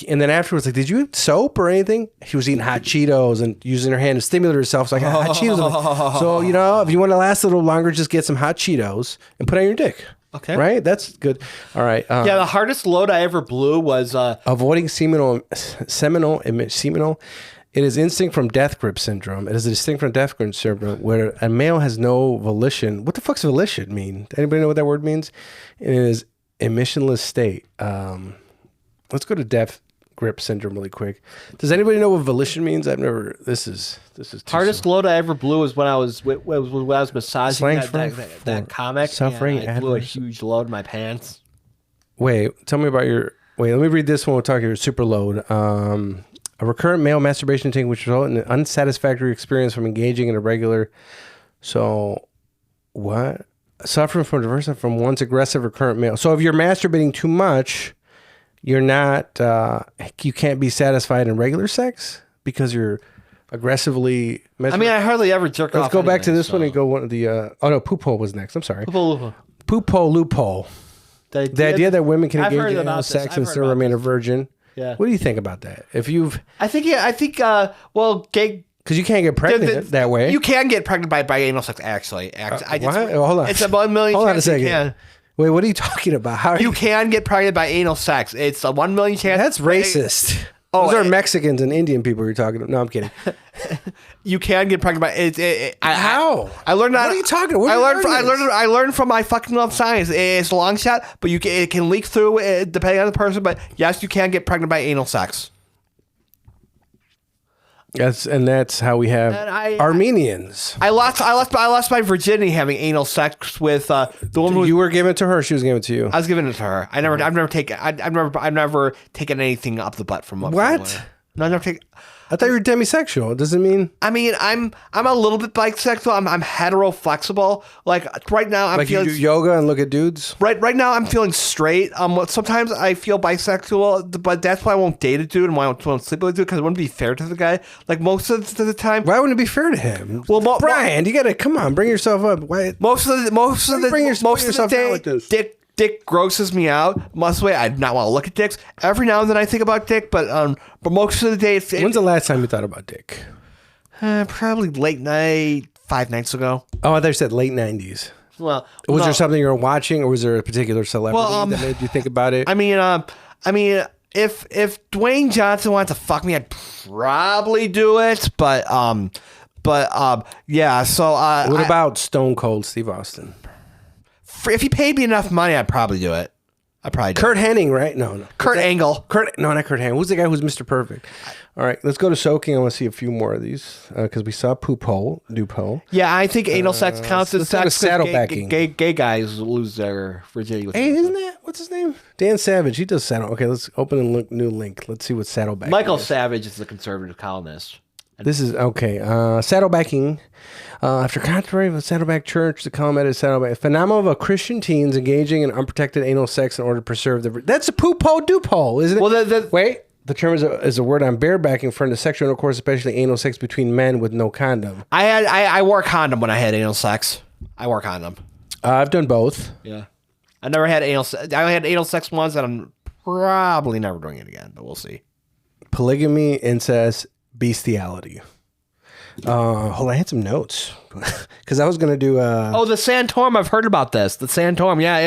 And then afterwards, like, did you eat soap or anything? She was eating hot Cheetos and using her hand to stimulate herself. So I got hot Cheetos. Like, so if you want to last a little longer, just get some hot Cheetos and put on your dick. Okay. Right? That's good. All right. Yeah, the hardest load I ever blew was... avoiding seminal. It is instinct from death grip syndrome. It is a distinct from death grip syndrome where a male has no volition. What the fuck's volition mean? Anybody know what that word means? It is emissionless state. Let's go to death grip syndrome really quick. Does anybody know what volition means? I've never... This is hardest load I ever blew was when I was massaging that comic. Suffering. And I blew a huge load in my pants. Wait, tell me about your... Wait, let me read this one. We'll talk your super load. A recurrent male masturbation thing which results in an unsatisfactory experience from engaging in a regular... So, what? Suffering from diversion from one's aggressive recurrent male. So if you're masturbating too much, you're not... you can't be satisfied in regular sex because you're... aggressively I mean, I hardly ever jerk off. Let's go back to this one and go one of the... oh, no, poop hole was next. I'm sorry. Poop hole loophole. The idea that women can engage in sex and still remain a virgin. Yeah. What do you think about that? If you've... I think, gay... Because you can't get pregnant that way. You can get pregnant by anal sex, actually. Hold on. It's a 1 million Hold on a chance second. you can. Wait, what are you talking about? How you can get pregnant by anal sex. It's a 1 million chance. That's racist. Those are Mexicans and Indian people you're talking to. No, I'm kidding. You can get pregnant by how? I learned that. What are you talking about? I learned from my fucking love science. It's a long shot, but it can leak through depending on the person. But yes, you can get pregnant by anal sex. That's how we have Armenians. I lost my virginity having anal sex with the woman who you were giving it to her. She was giving it to you. I was giving it to her. I've never taken anything up the butt from what? No, I've never taken. I thought you were demisexual. Does it mean? I mean, I'm a little bit bisexual. I'm hetero flexible. Like right now, I'm feeling you do yoga and look at dudes. Right now, I'm feeling straight. Sometimes I feel bisexual, but that's why I won't date a dude and why I won't sleep with a dude because it wouldn't be fair to the guy. Like most of the time. Why wouldn't it be fair to him? Well, Brian, you gotta come on, bring yourself up. Why? Most of the day, like this? Dick grosses me out. Most of the way, I do not want to look at dicks. Every now and then I think about dick, but most of the day, when's the last time you thought about dick? Probably late night, 5 nights ago. Oh, I thought you said late 90s. Well, was there something you were watching, or was there a particular celebrity that made you think about it? I mean, if Dwayne Johnson wanted to fuck me, I'd probably do it. But yeah. So what about Stone Cold Steve Austin? If he paid me enough money, I'd probably do it. Kurt Hennig, right? No. Kurt Angle. No, not Kurt Hennig. Who's the guy who's Mr. Perfect? All right, let's go to soaking. I want to see a few more of these because we saw Dupo. Yeah, I think anal sex counts as sex. Saddlebacking. Gay guys lose their virginity. Hey, isn't that what's his name? Dan Savage. He does saddle. Okay, let's open a new link. Let's see what saddlebacking. Michael is. Savage is the conservative columnist. This is okay. Saddlebacking. After controversy of the Saddleback Church, the column edited Saddleback. Phenomenon of Christian teens engaging in unprotected anal sex in order to preserve their. That's a poopo-dupo, isn't it? Well, wait. The term is a word on barebacking for the sexual intercourse, especially anal sex between men with no condom. I wore a condom when I had anal sex. I wore a condom. I've done both. Yeah. I never had anal sex. I had anal sex once, and I'm probably never doing it again, but we'll see. Polygamy, incest, bestiality. Hold on, I had some notes because I was gonna do. The Santorum. I've heard about this. The Santorum. Yeah,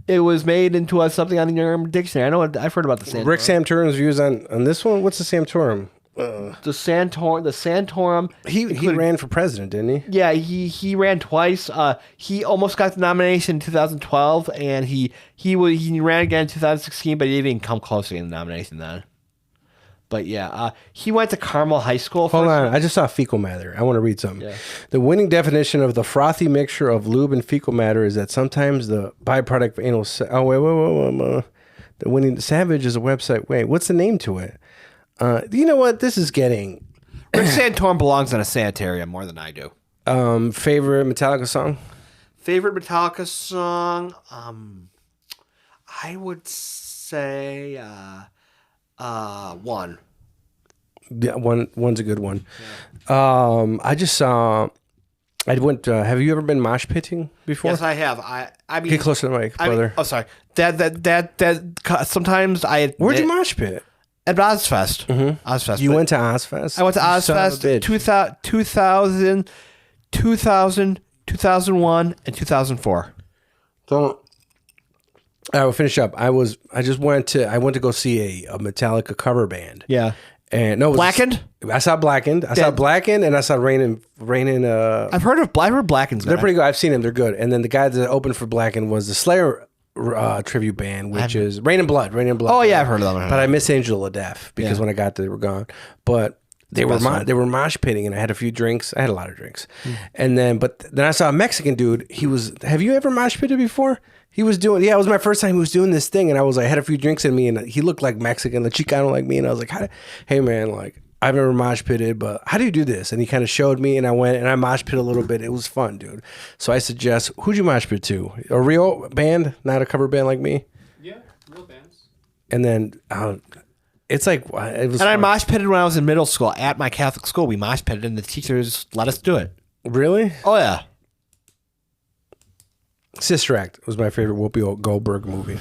it was made into something on the Urban Dictionary. I know. I've heard about the Santorum. Rick Santorum's views on this one. What's the Santorum? The Santorum. He ran for president, didn't he? Yeah, he ran twice. He almost got the nomination in 2012, and he ran again in 2016, but he didn't even come close to getting the nomination then. But yeah, he went to Carmel High School. Hold on, I just saw fecal matter. I want to read something. Yeah. The winning definition of the frothy mixture of lube and fecal matter is that sometimes the byproduct of anal. Wait. The winning Savage is a website. Wait, what's the name to it? You know what? This is getting. Rick Santorum belongs in a sanitarium more than I do. Favorite Metallica song? Favorite Metallica song? I would say. One. Yeah, one's a good one. Yeah. I just saw. I went. Have you ever been mosh pitting before? Yes, I have. I mean, get closer to the mic, brother. Sorry. That. Sometimes I. Where'd you mosh pit? At Ozfest. Mm-hmm. Ozfest. You went to Ozfest? I went to Ozfest 2000, 2001, and 2004. So. I will finish up. I went to go see a Metallica cover band. Yeah. And no, Blackened? I saw Blackened. I saw Blackened, and I saw Rain in. I've heard of Blackened's. They're pretty good. I've seen them. They're good. And then the guy that opened for Blackened was the Slayer tribute band, which is Rain and Blood. Oh yeah, I've heard of them. But I miss Angel of Death because when I got there, they were gone. But they were mosh pitting, and I had a few drinks. I had a lot of drinks, and then I saw a Mexican dude. Have you ever mosh pitted before? He was doing, it was my first time he was doing this thing, and I had a few drinks in me, and he looked like Mexican, like Chicano like me, and I was like, hey man, like, I've never mosh pitted, but how do you do this? And he kind of showed me, and I went, and I mosh pit a little bit. It was fun, dude. So I suggest, who'd you mosh pit to? A real band, not a cover band like me? Yeah, real bands. And then, it's like, it was And fun. I mosh pitted when I was in middle school. At my Catholic school, we mosh pitted, and the teachers let us do it. Really? Oh, yeah. Sister Act was my favorite Whoopi Goldberg movie.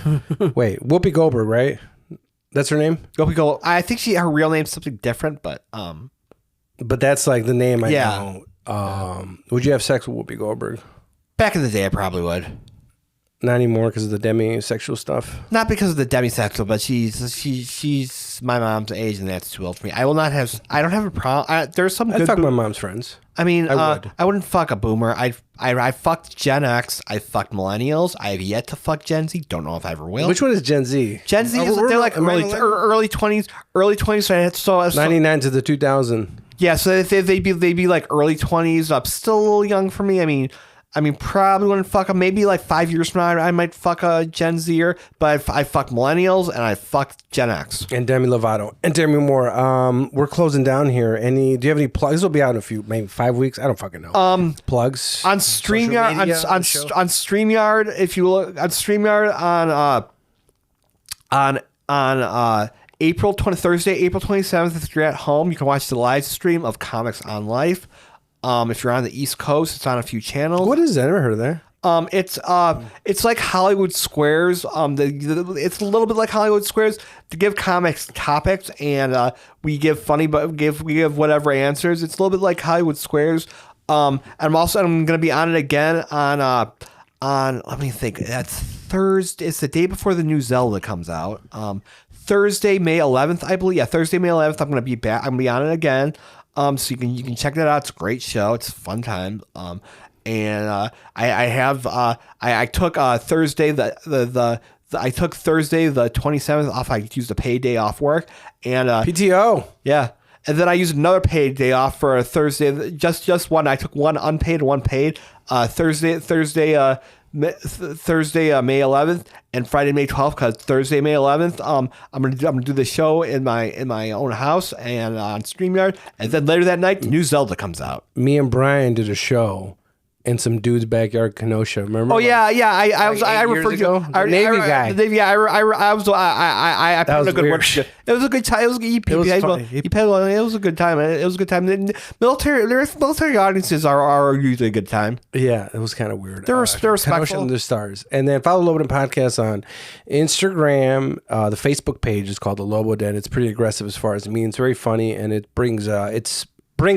Wait, Whoopi Goldberg, right? That's her name? Whoopi Goldberg. I think her real name's something different, but that's like the name I know. Would you have sex with Whoopi Goldberg? Back in the day, I probably would. Not anymore because of the demisexual stuff. Not because of the demisexual, but she's my mom's age, and that's too old for me. I will not have. I don't have a problem. There's some. I'd fuck my mom's friends. I mean, I would. I wouldn't fuck a boomer. I fucked Gen X. I fucked millennials. I have yet to fuck Gen Z. Don't know if I ever will. Which one is Gen Z? Gen Z is they're like early 20s. Early 20s. So 99 to the 2000. Yeah, so they'd be like early 20s up. Still a little young for me. I mean, probably wouldn't fuck them. Maybe like 5 years from now, I might fuck a Gen Zer. But I fuck millennials and I fucked Gen X. And Demi Lovato. And Demi Moore. We're closing down here. Do you have any plugs? This will be out in maybe 5 weeks. I don't fucking know. Plugs on StreamYard. On StreamYard. If you look on StreamYard on Thursday, April 27th, if you're at home, you can watch the live stream of Comics on Life. If you're on the East Coast, it's on a few channels. What is that? I never heard of that. It's like Hollywood Squares. It's a little bit like Hollywood Squares to give comics topics, and we give we give whatever answers. It's a little bit like Hollywood Squares. And I'm going to be on it again on let me think. That's Thursday. It's the day before the new Zelda comes out. Thursday, May 11th, I believe. Yeah, Thursday, May 11th. I'm going to be back. I'm going to be on it again. So you can check that out. It's a great show. It's a fun time. And I took Thursday I took Thursday the 27th off. I used a paid day off work and PTO. Yeah, and then I used another paid day off for a Thursday. Just one. I took one unpaid, one paid. Thursday May 11th and Friday May 12th, because Thursday May 11th I'm gonna do the show in my own house and on StreamYard, and then later that night the new Zelda comes out. Me and Brian did a show in some dude's backyard, Kenosha. Remember? Oh yeah. I referred to the Navy guy. I put in a good word. It was a good time. It was a good time. It was a good time. Military audiences are usually a good time. Yeah, it was kind of weird. They're respectful. Kenosha and the stars. And then follow Lobo Den Podcast on Instagram. The Facebook page is called the Lobo Den. It's pretty aggressive as far as it means. It's very funny, and it brings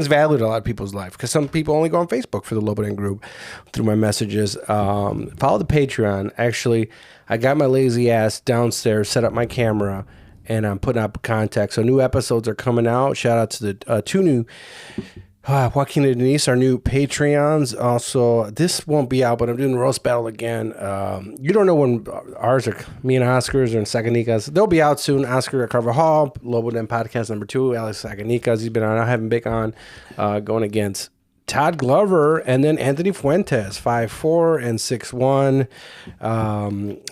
value to a lot of people's life, because some people only go on Facebook for the Lobo Den group through my messages. Follow the Patreon. Actually, I got my lazy ass downstairs, set up my camera, and I'm putting up contact. So new episodes are coming out. Shout out to the two new Joaquin and Denise, our new Patreons. Also, this won't be out, but I'm doing the roast battle again. You don't know when ours are. Me and Oscar's are in Sacanitas. They'll be out soon. Oscar at Carver Hall, Lobo Den Podcast number 2. Alex Sacanitas, he's been on. I haven't been on, going against Todd Glover and then Anthony Fuentes, 5'4" and 6'1".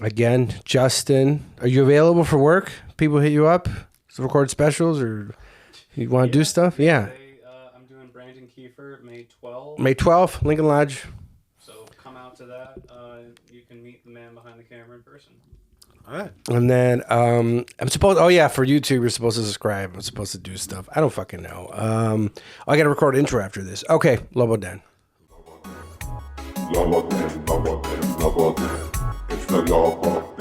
Again, Justin, are you available for work? People hit you up to record specials, or you want to do stuff? Yeah. May 12th, Lincoln Lodge. So come out to that. You can meet the man behind the camera in person. All right. And then I'm supposed. Oh yeah, for YouTube, you're supposed to subscribe. I'm supposed to do stuff. I don't fucking know. I got to record an intro after this. Okay, Lobo Den. Lobo Den. It's the Lobo